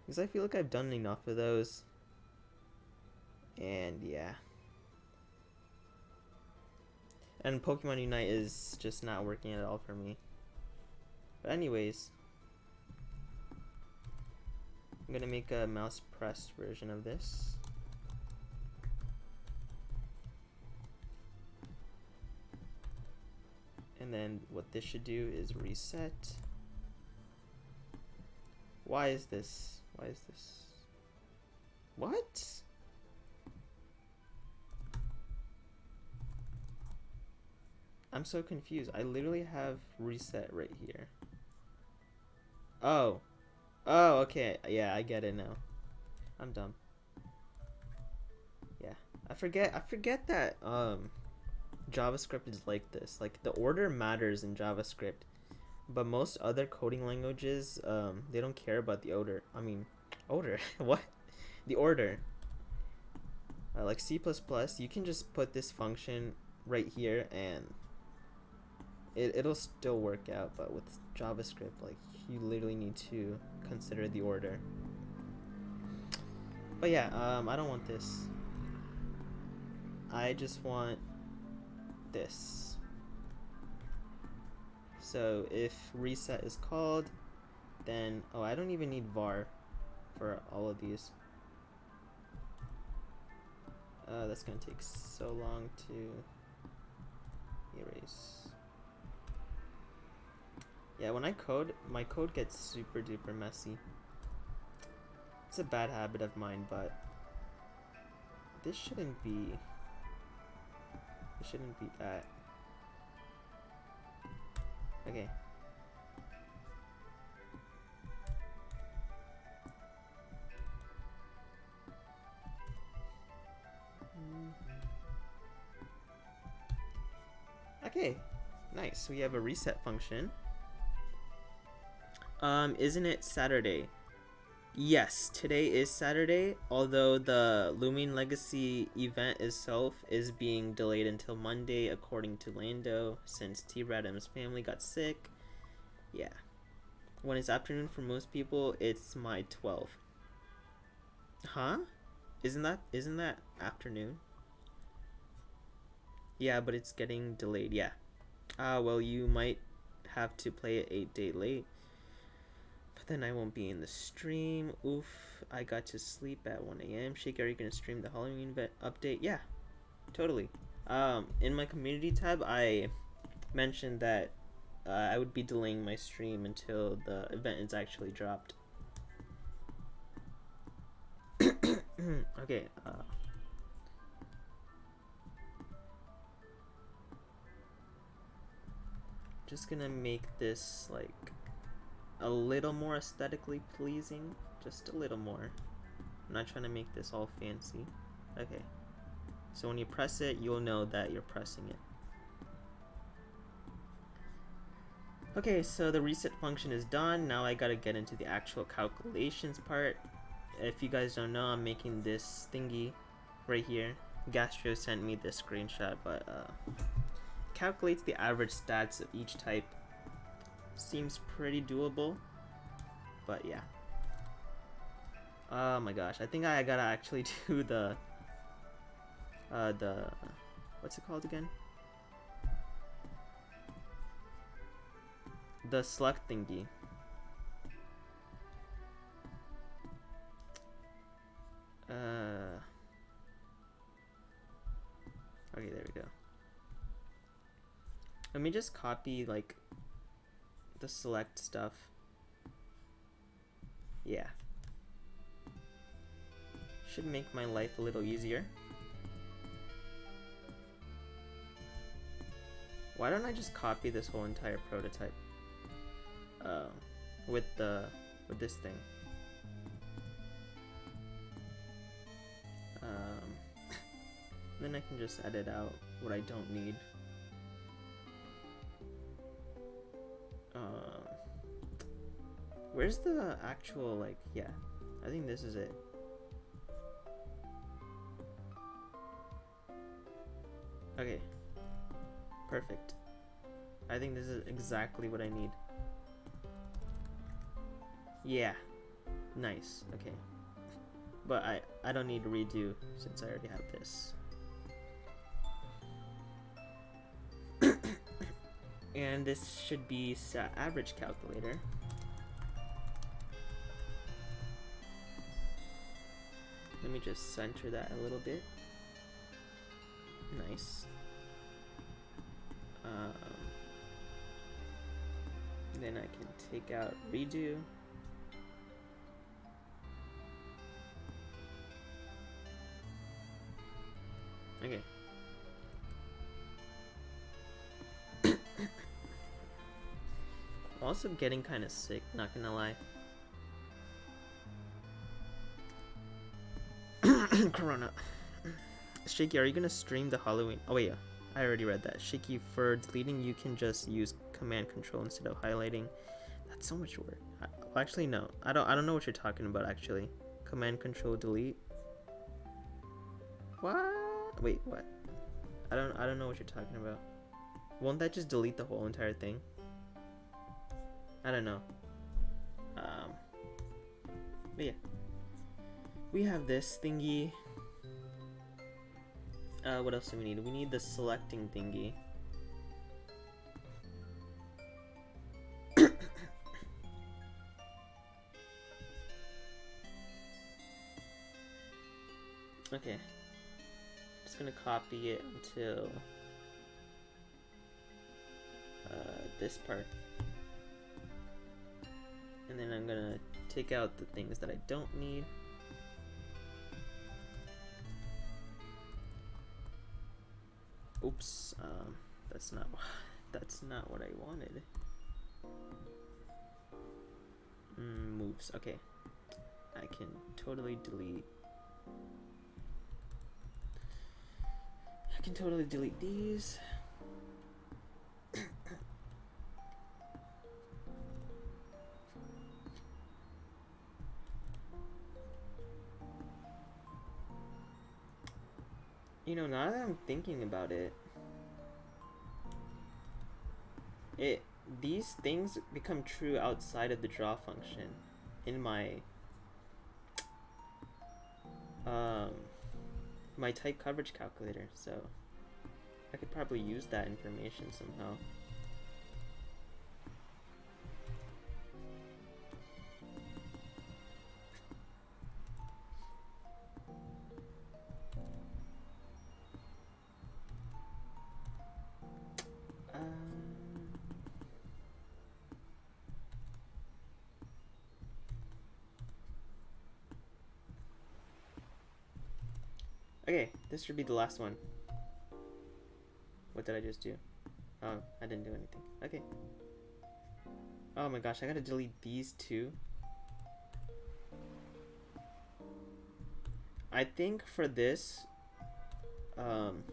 because I feel like I've done enough of those, and yeah. And Pokemon Unite is just not working at all for me. But anyways, I'm gonna make a mouse pressed version of this. And then what this should do is reset. Why is this? What? I'm so confused. I literally have reset right here. Oh, okay. Yeah, I get it now. I'm dumb. Yeah, I forget that JavaScript is like this. Like, the order matters in JavaScript, but most other coding languages, they don't care about the order. I mean, order. What? The order. Like C++, you can just put this function right here and it'll still work out, but with JavaScript, like, you literally need to consider the order. But yeah, I don't want this. I just want this. So if reset is called, then I don't even need var for all of these. That's gonna take so long to erase. Yeah, when I code, my code gets super duper messy. It's a bad habit of mine, but this shouldn't be. It shouldn't be that. Okay. Okay, nice. We have a reset function. Isn't it Saturday? Yes, today is Saturday, although the Loomian Legacy event itself is being delayed until Monday, according to Lando, since T-Radam's family got sick. Yeah. When it's afternoon for most people, it's my 12. Huh? Isn't that afternoon? Yeah, but it's getting delayed, yeah. Well, you might have to play it 8 day late. But then I won't be in the stream. Oof, I got to sleep at 1 a.m. Shaky, are you gonna stream the Halloween event update? Yeah, totally. In my community tab, I mentioned that I would be delaying my stream until the event is actually dropped. Okay, just gonna make this like a little more aesthetically pleasing, just a little more. I'm not trying to make this all fancy. Okay, so when you press it, you'll know that you're pressing it. Okay, so the reset function is done. Now I gotta get into the actual calculations part. If you guys don't know, I'm making this thingy right here. Gastro sent me this screenshot, but calculates the average stats of each type. Seems pretty doable, but yeah. Oh my gosh, I think I gotta actually do the what's it called again? The select thingy. Okay, there we go. Let me just copy like the select stuff. Yeah. Should make my life a little easier. Why don't I just copy this whole entire prototype? With this thing. Then I can just edit out what I don't need. Where's the actual, like, yeah, I think this is it. Okay, perfect. I think this is exactly what I need. Yeah, nice, okay. But I don't need to redo since I already have this. And this should be average calculator. Let me just center that a little bit. Nice. Then I can take out redo. Okay. I'm also getting kind of sick, not gonna lie. Corona. Shaky, are you gonna stream the Halloween? Oh wait, yeah, I already read that. Shaky, for deleting, you can just use command control instead of highlighting. That's so much work. Well, actually, no. I don't know what you're talking about. Actually, command control delete. What? Wait, what? I don't know what you're talking about. Won't that just delete the whole entire thing? I don't know. But yeah, we have this thingy. What else do we need? We need the selecting thingy. Okay. just gonna copy it until this part. And then I'm gonna take out the things that I don't need. Oops, that's not what I wanted. Moves, okay. I can totally delete. I can totally delete these. You know, now that I'm thinking about it, these things become true outside of the draw function in my my type coverage calculator, so I could probably use that information somehow. Okay, this should be the last one. What did I just do? Oh, I didn't do anything. Okay. Oh my gosh, I gotta delete these two. I think for this,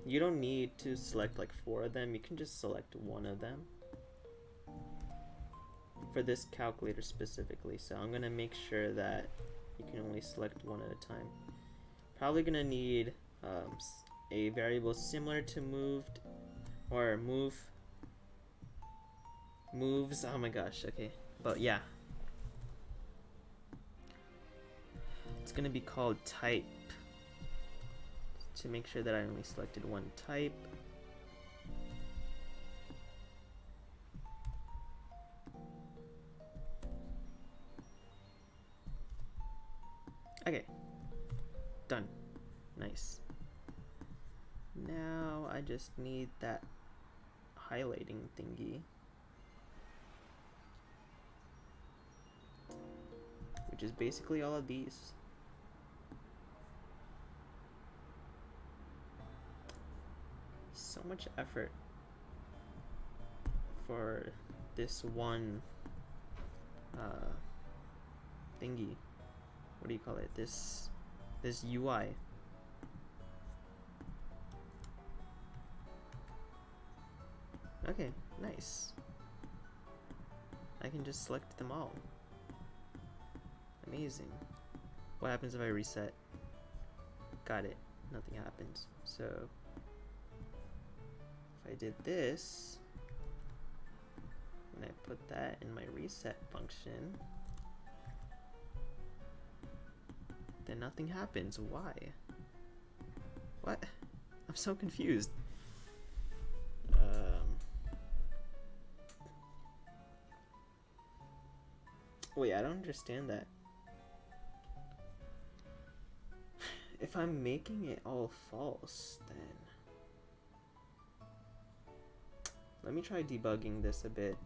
you don't need to select like 4 of them. You can just select 1 of them. For this calculator specifically. So I'm gonna make sure that you can only select 1 at a time. Probably gonna need a variable similar to moved or moves. Oh my gosh, okay, but yeah, it's gonna be called type to make sure that I only selected 1 type. Okay, done. Nice. Now I just need that highlighting thingy, which is basically all of these. So much effort for this one thingy. What do you call it? This UI. Okay, nice. I can just select them all. Amazing. What happens if I reset? Got it. Nothing happens. So if I did this and I put that in my reset function, then nothing happens. Why? What? I'm so confused. Wait, I don't understand that. If I'm making it all false, then let me try debugging this a bit.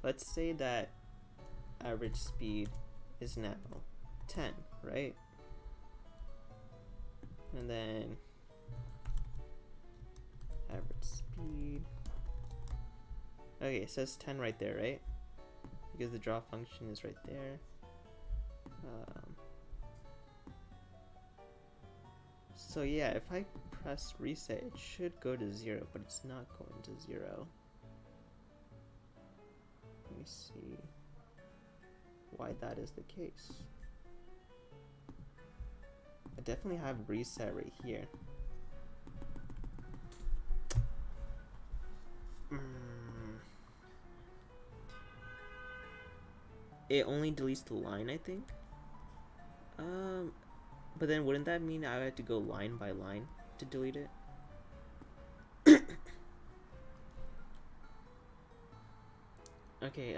Let's say that average speed is now 10, right? And then average speed. Okay, it says 10 right there, right? Because the draw function is right there. So yeah, if I press reset, it should go to 0, but it's not going to 0. Let me see why that is the case. I definitely have reset right here. It only deletes the line, I think. But then wouldn't that mean I had to go line by line to delete it? Okay,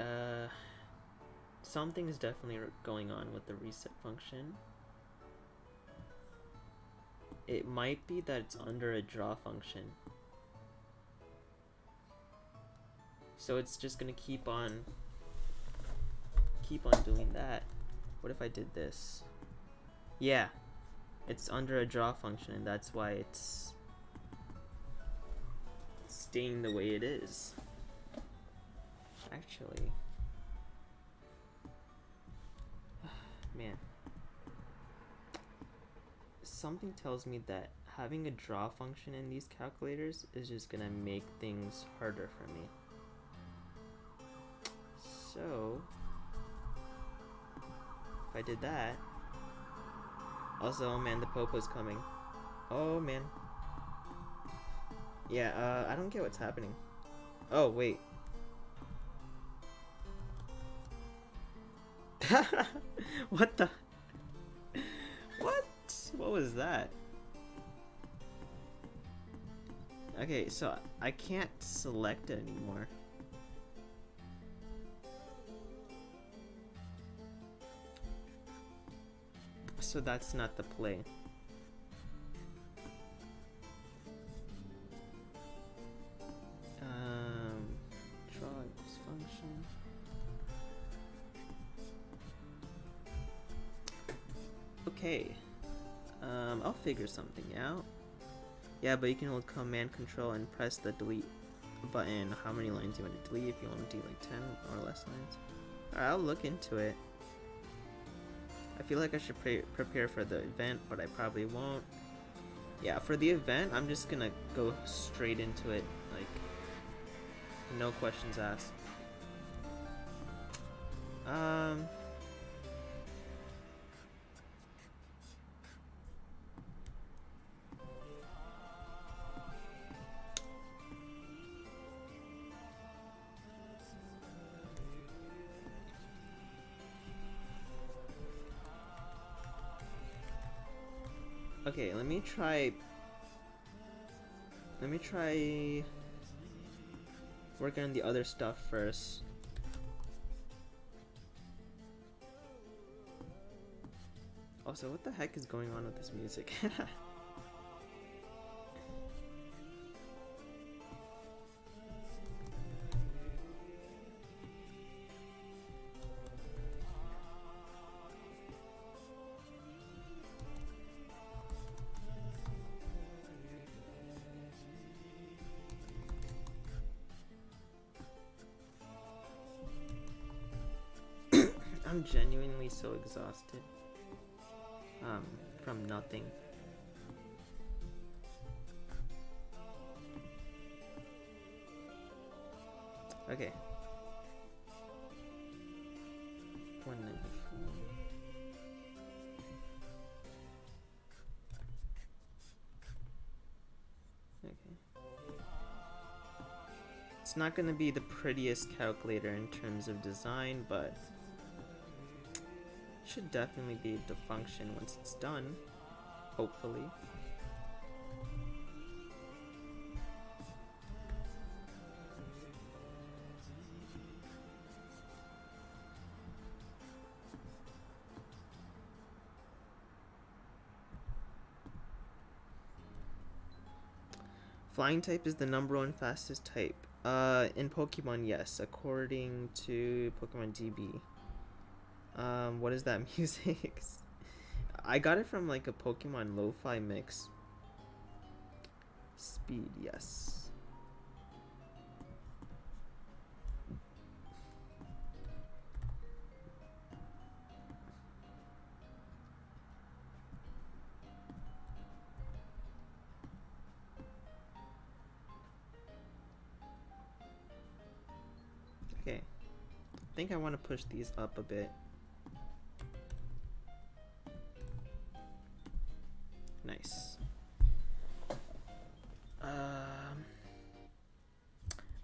something is definitely going on with the reset function. It might be that it's under a draw function. So it's just gonna keep on doing that. What if I did this? Yeah, it's under a draw function, and that's why it's staying the way it is. Actually, man, something tells me that having a draw function in these calculators is just gonna make things harder for me. So if I did that. Also, oh man, the popo's coming. Oh man. Yeah, I don't get what's happening. Oh, wait. What the? What? What was that? Okay, so I can't select it anymore. So that's not the play. Draw equals function. Okay. I'll figure something out. Yeah, but you can hold Command Control and press the delete button. How many lines you want to delete? If you want to delete like 10 or less lines. Alright, I'll look into it. I feel like I should prepare for the event, but I probably won't. Yeah, for the event, I'm just gonna go straight into it, like, no questions asked. Okay, let me try working on the other stuff first. Also, what the heck is going on with this music? I'm genuinely so exhausted from nothing. Okay. 194. Okay. It's not going to be the prettiest calculator in terms of design, but should definitely be able to function once it's done, hopefully. Flying type is the #1 fastest type. In Pokemon, yes, according to Pokemon DB. What is that music? I got it from like a Pokemon lo-fi mix. Speed, yes. Okay. I think I want to push these up a bit. Nice.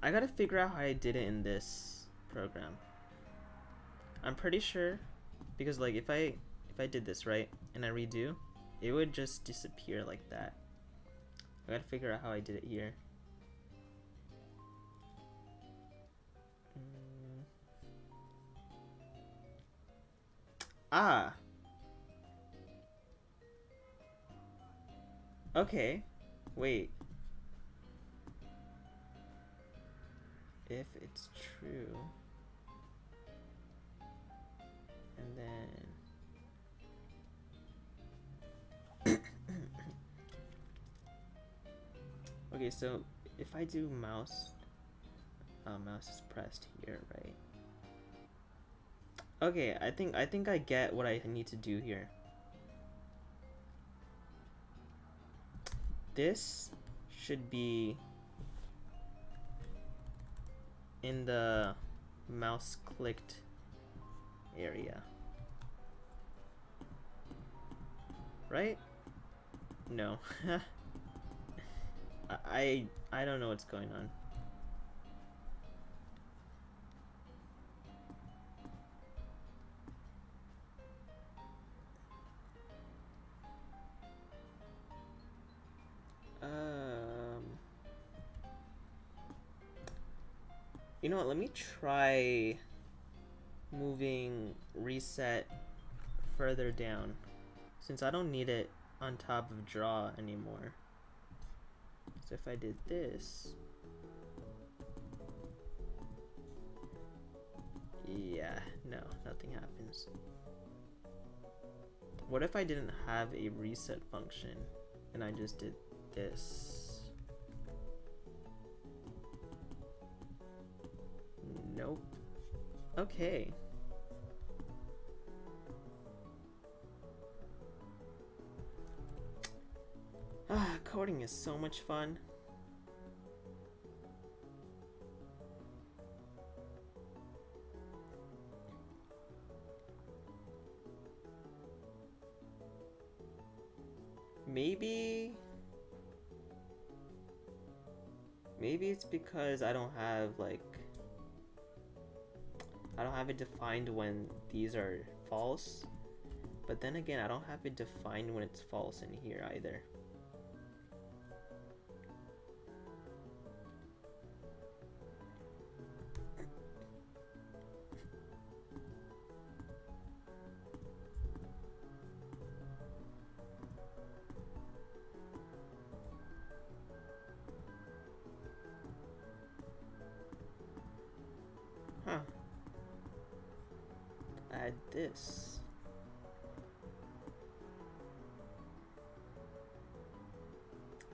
I gotta figure out how I did it in this program. I'm pretty sure, because like if I did this right and I redo, it would just disappear like that. I gotta figure out how I did it here. Ah. Okay. Wait. If it's true. And then... Okay, so if I do mouse... mouse is pressed here, right? Okay, I think I get what I need to do here. This should be in the mouse clicked area. Right? No. I don't know what's going on. You know what, let me try moving reset further down, since I don't need it on top of draw anymore. So if I did this, yeah, no, nothing happens. What if I didn't have a reset function and I just did this? Nope. Okay. Coding is so much fun. Maybe it's because I don't have it defined when these are false, but then again I don't have it defined when it's false in here either. Huh. Add this.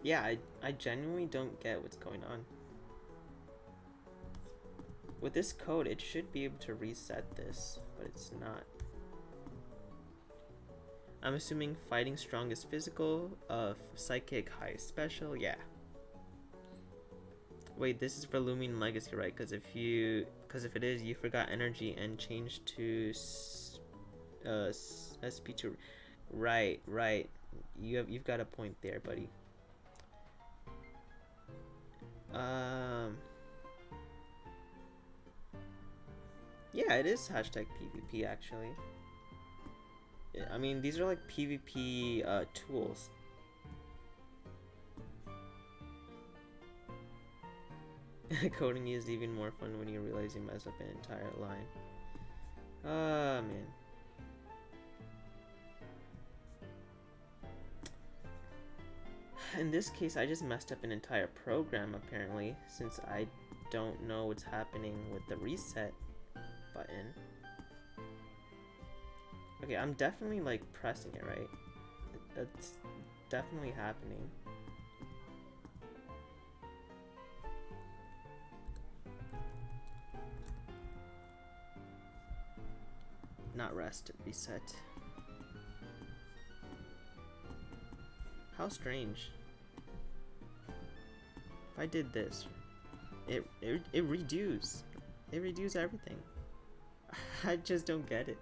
Yeah, I genuinely don't get what's going on. With this code, it should be able to reset this, but it's not. I'm assuming fighting strong is physical, psychic high is special, yeah. Wait, this is for Loomian Legacy, right? Because if it is, you forgot energy and changed to SP2. Right. You've got a point there, buddy. Yeah, it is hashtag PvP actually. I mean, these are like PvP tools. Coding is even more fun when you realize you messed up an entire line. Ah, man. In this case, I just messed up an entire program apparently, since I don't know what's happening with the reset button. Okay, I'm definitely like pressing it, right? That's definitely happening. Not rest, reset. How strange. If I did this, it redos. It redos everything. I just don't get it.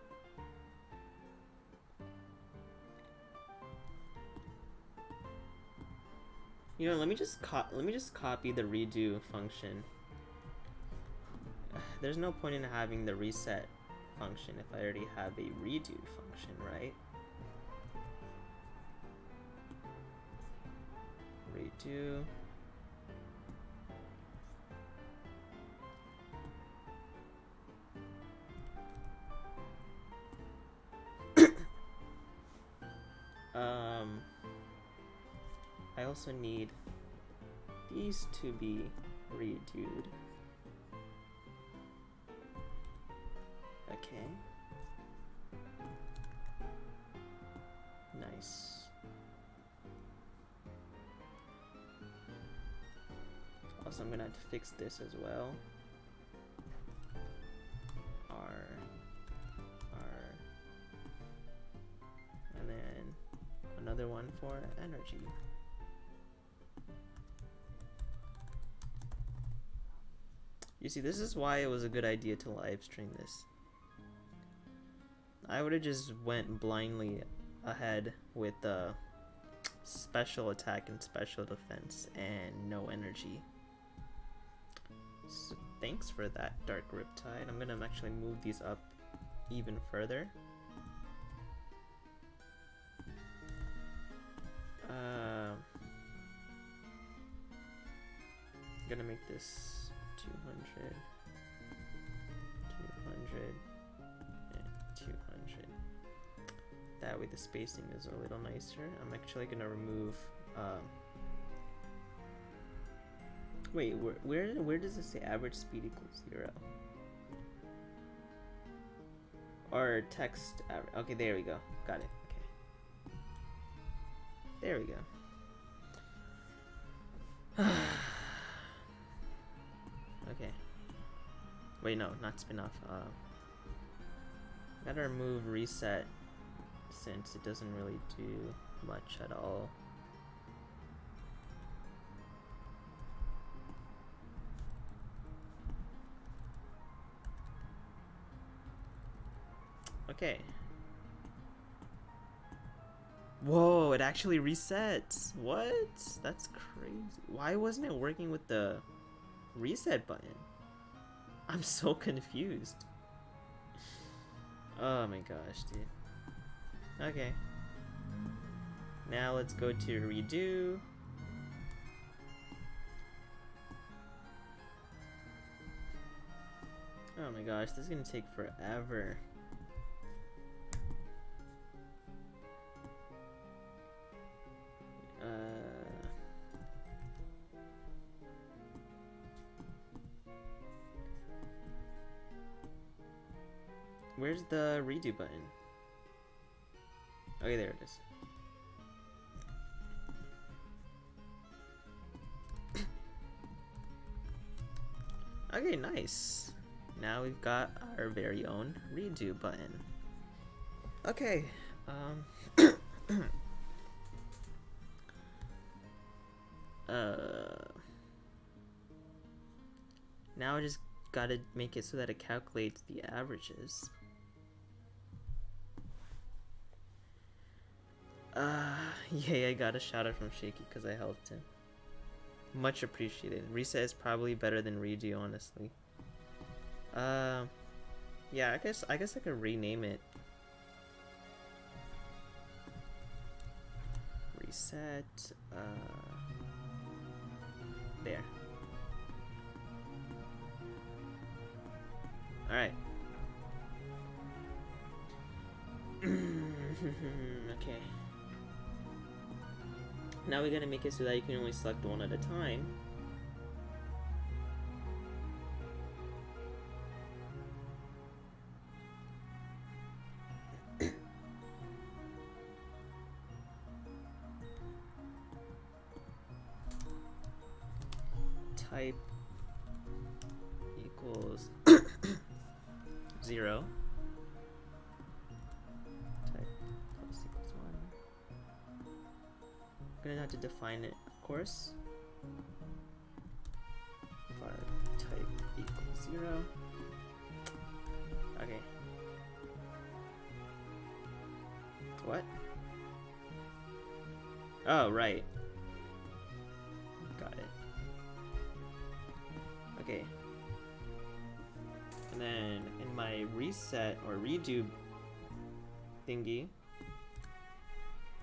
You know, let me just copy the redo function. There's no point in having the reset function if I already have a redo function, right? Redo. also need these to be redoed. Okay. Nice. Also, I'm gonna have to fix this as well. R, and then another one for energy. You see, this is why it was a good idea to live stream this. I would have just went blindly ahead with special attack and special defense and no energy. So thanks for that, Dark Riptide. I'm gonna actually move these up even further. I'm gonna make this 200, 200, and 200. That way the spacing is a little nicer. I'm actually gonna remove wait, where does it say average speed equals 0? Or text average. Okay, there we go. Got it. Okay. There we go. Okay. Wait, no, not spin off. Gotta remove reset since it doesn't really do much at all. Okay. Whoa, it actually resets. What? That's crazy. Why wasn't it working with the reset button? I'm so confused. Oh my gosh, dude. Okay. Now let's go to redo. Oh my gosh, this is gonna take forever. Where's the redo button? Okay, there it is. Okay, nice. Now we've got our very own redo button. Okay, now I just gotta make it so that it calculates the averages. Yeah, I got a shout out from Shaky because I helped him. Much appreciated. Reset is probably better than redo, honestly. Yeah, I guess I could rename it. Reset, there. Alright. Okay. Now we gotta make it so that you can only select one at a time. Type equals 0. Type plus equals 1. I'm gonna have to define it, of course. Var type equals 0. Okay. What? Oh, right. Got it. Okay. And then in my reset or redo thingy,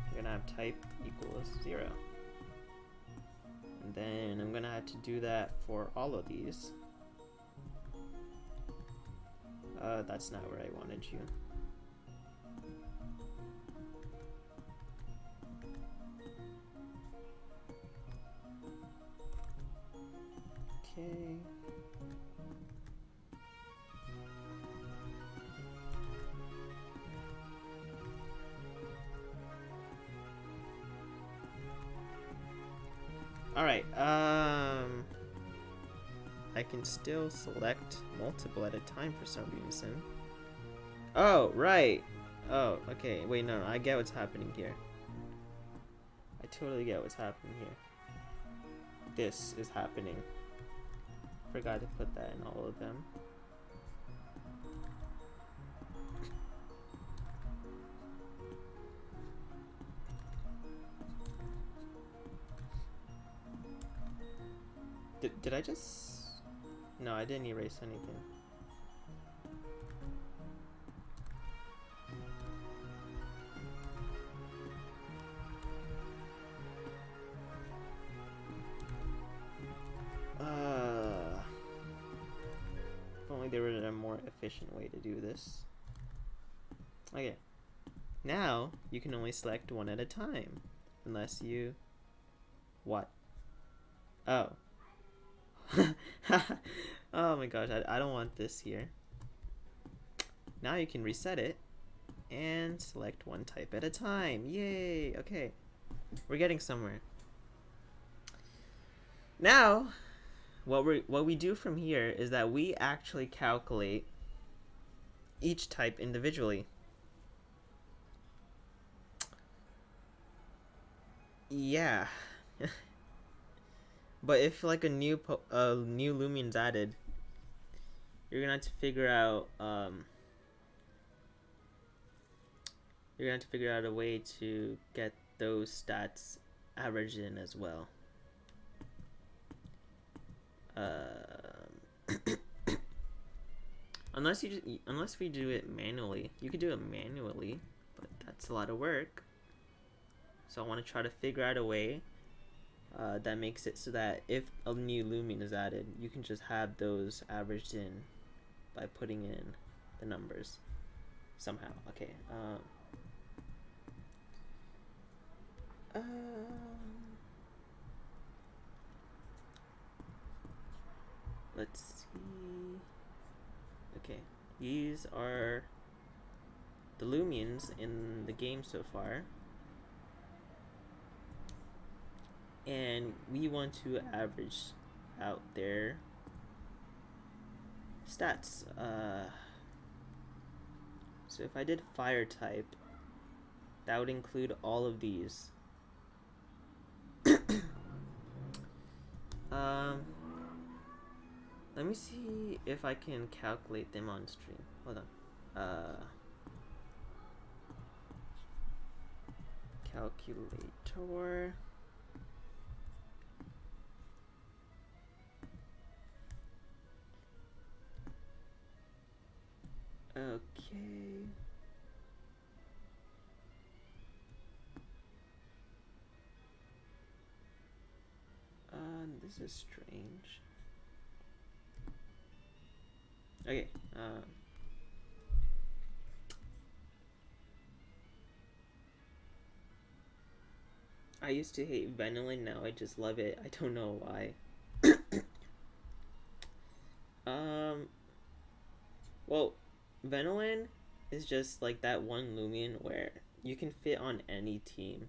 I'm gonna have type equals 0. And then I'm gonna have to do that for all of these. That's not where I wanted you. Okay. Alright, I can still select multiple at a time for some reason. Oh, right. Oh, okay. Wait, no, I get what's happening here. I totally get what's happening here. This is happening. Forgot to put that in all of them. Did I just... No, I didn't erase anything. If only there was a more efficient way to do this. Okay. Now, you can only select one at a time. Unless you... What? Oh. Oh my gosh, I don't want this here. Now you can reset it and select one type at a time. Yay! Okay. We're getting somewhere. Now, what we do from here is that we actually calculate each type individually. Yeah. But if like a new Loomian's added, you're gonna have to figure out a way to get those stats averaged in as well. Unless we do it manually. You could do it manually, but that's a lot of work. So I want to try to figure out a way that makes it so that if a new Loomian is added, you can just have those averaged in by putting in the numbers somehow. Okay. Let's see. Okay, these are the Loomians in the game so far. And we want to average out their stats. So if I did fire type, that would include all of these. Let me see if I can calculate them on stream. Hold on. Calculator. Okay. This is strange. Okay. I used to hate vanillin, now I just love it. I don't know why. Well, vanillin is just like that one Loomian where you can fit on any team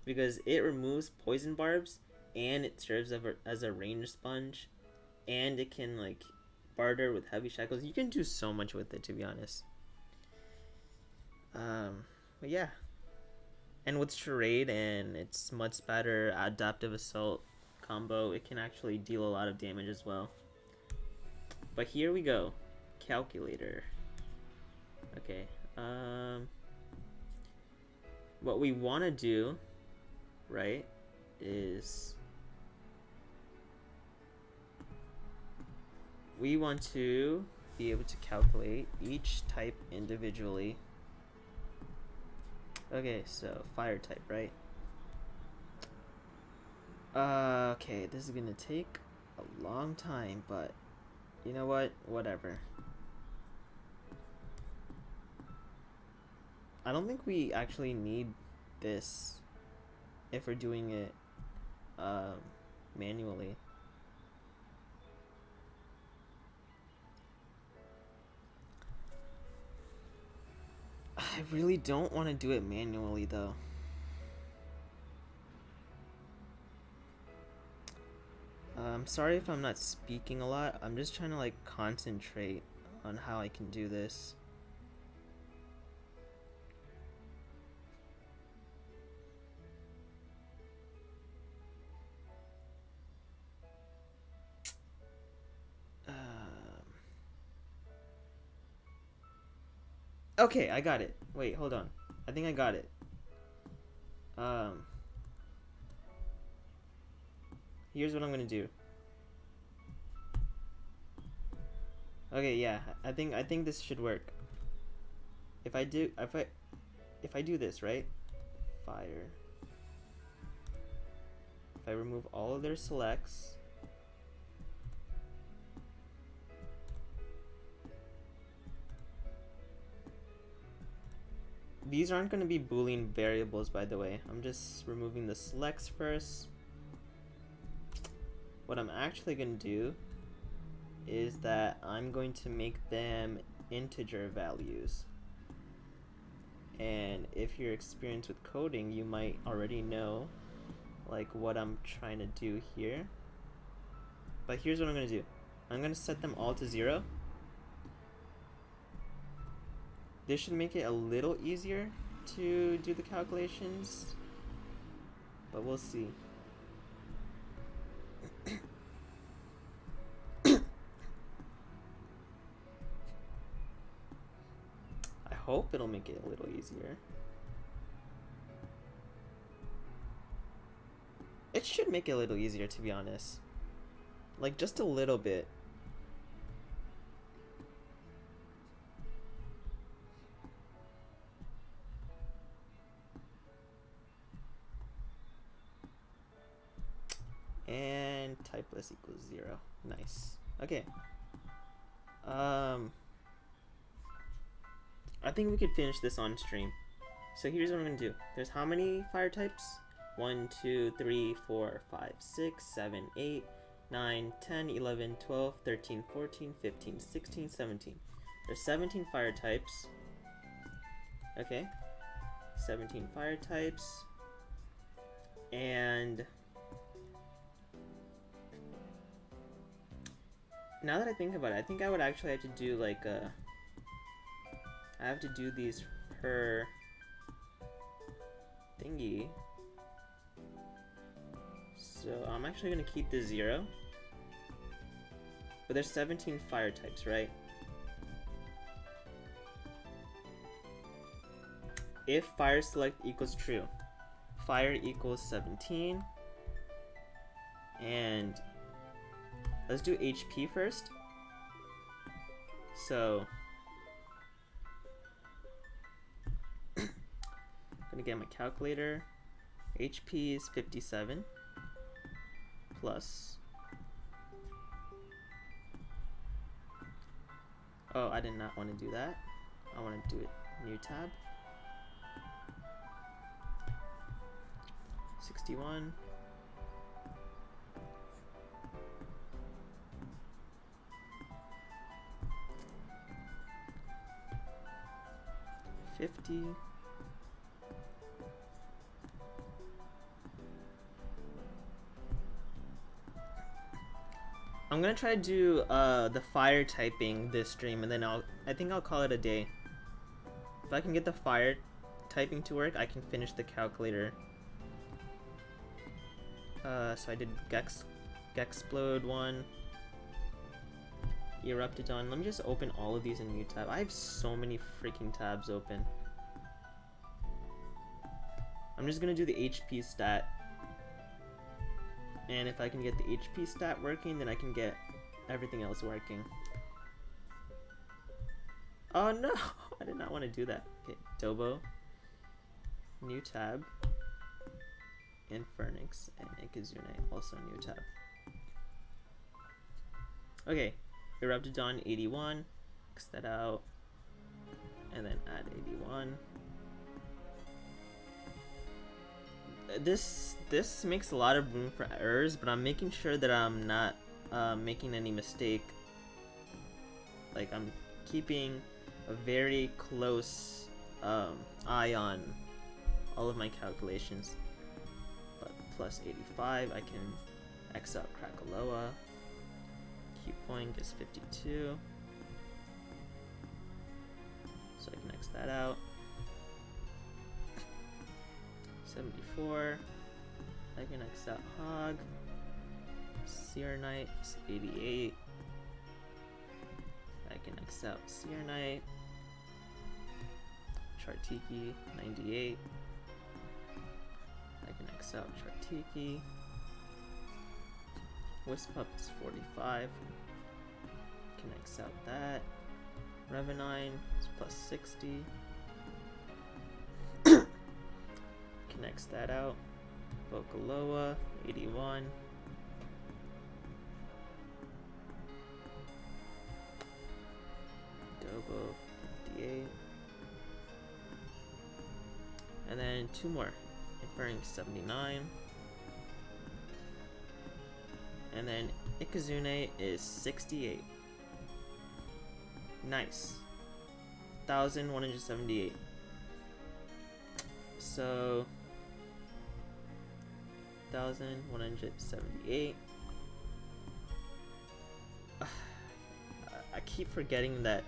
because it removes poison barbs and it serves as a range sponge, and it can like barter with heavy shackles. You can do so much with it, to be honest. But yeah, and with charade and its mud spatter adaptive assault combo, it can actually deal a lot of damage as well. But here we go. Calculator. Okay. What we want to do, right, is we want to be able to calculate each type individually. Okay, so fire type, right? Okay, this is gonna take a long time, but you know what? Whatever. I don't think we actually need this if we're doing it manually. I really don't want to do it manually though. I'm sorry if I'm not speaking a lot. I'm just trying to like concentrate on how I can do this. Okay, I got it. Wait, hold on. I think I got it. Here's what I'm gonna do. Okay, yeah, I think this should work. If I do this, right? Fire. If I remove all of their selects. These aren't going to be Boolean variables, by the way. I'm just removing the selects first. What I'm actually going to do is that I'm going to make them integer values. And if you're experienced with coding, you might already know like what I'm trying to do here. But here's what I'm going to do. I'm going to set them all to 0. This should make it a little easier to do the calculations, but we'll see. I hope it'll make it a little easier. It should make it a little easier, to be honest. Like, just a little bit. And typeless equals 0. Nice. Okay. I think we could finish this on stream. So here's what I'm gonna do. There's how many fire types? 1, 2, 3, 4, 5, 6, 7, 8, 9, 10, 11, 12, 13, 14, 15, 16, 17. There's 17 fire types. Okay. 17 fire types. And now that I think about it, I think I would actually have to do like a... I have to do these per thingy. So I'm actually going to keep the 0. But there's 17 fire types, right? If fire select equals true, fire equals 17. And let's do HP first. So I'm gonna get my calculator. HP is 57 plus. Oh, I did not want to do that. I want to do it new tab. 61. I'm gonna try to do the fire typing this stream, and then I think I'll call it a day. If I can get the fire typing to work, I can finish the calculator. So I did Gexplode 1, Eruptidon. Let me just open all of these in new tab. I have so many freaking tabs open. I'm just gonna do the HP stat. And if I can get the HP stat working, then I can get everything else working. Oh no! I did not want to do that. Okay, Dobo. New tab. Infernix and Ikazune, also new tab. Okay, Eruptidon 81. X that out. And then add 81. This makes a lot of room for errors, but I'm making sure that I'm not making any mistake. Like, I'm keeping a very close eye on all of my calculations. But plus 85, I can X out Krakaloa. Q point is 52. So I can X that out. 74. I can X out Hog. Seer Knight is 88. I can X out Seer Knight. Chartiki, 98. I can X out Chartiki. Wispup is 45. Can X out that. Revenine is plus 60. Can X that out. Vocaloa, 81. Dobo, 58. And then two more. Inferring, 79. And then Ikazune is 68. Nice. 1,178. So 1,178. I keep forgetting that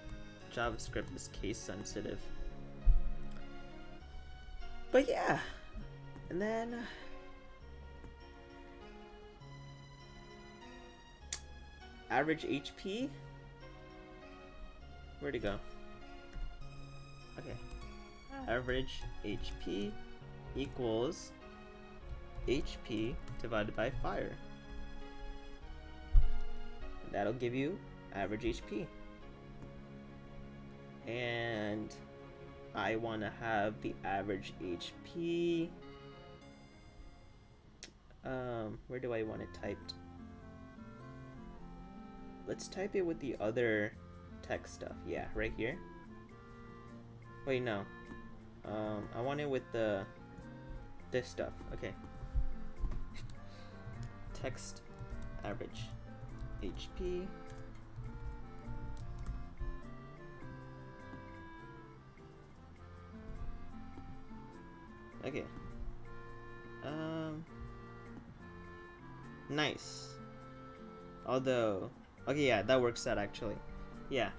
JavaScript is case sensitive. But yeah. And then average HP. Where'd it go? Okay. Average HP equals HP divided by fire. That'll give you average HP. And I want to have the average HP. Where do I want it typed? Let's type it with the other text stuff. Yeah, right here. Wait, no. I want it with this stuff. Okay. Text average HP. Okay. Nice. Although, okay, yeah, that works out actually. Yeah.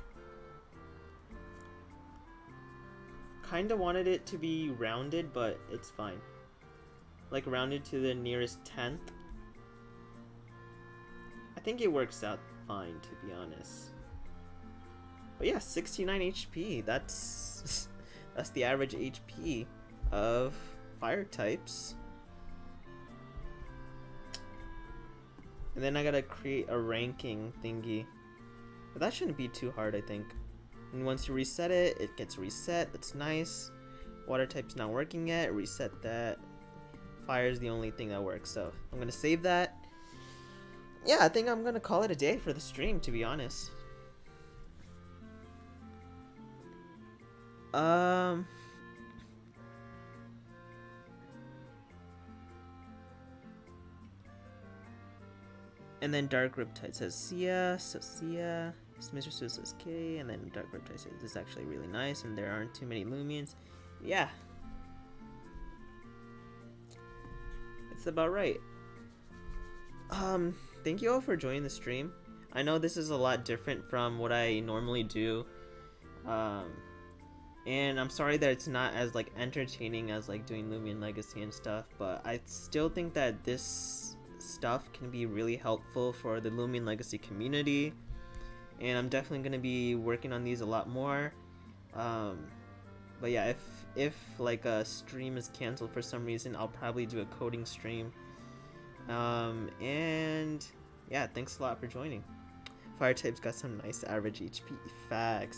Kinda wanted it to be rounded, but it's fine. Like rounded to the nearest 10th. I think it works out fine, to be honest. But yeah, 69 HP. That's that's the average HP of fire types. And then I gotta create a ranking thingy. But that shouldn't be too hard, I think. And once you reset it, it gets reset. That's nice. Water type's not working yet. Reset that. Fire is the only thing that works. So I'm gonna save that. Yeah, I think I'm gonna call it a day for the stream, to be honest. And then Dark Riptide says Sia, so Sia. Mr. Sue says K, and then Dark Riptide says this is actually really nice, and there aren't too many Loomians. Yeah. It's about right. Thank you all for joining the stream. I know this is a lot different from what I normally do. And I'm sorry that it's not as like entertaining as like doing Loomian Legacy and stuff, but I still think that this stuff can be really helpful for the Loomian Legacy community, and I'm definitely going to be working on these a lot more. But yeah, if like a stream is canceled for some reason, I'll probably do a coding stream. And yeah, thanks a lot for joining. Fire type's got some nice average HP. Facts.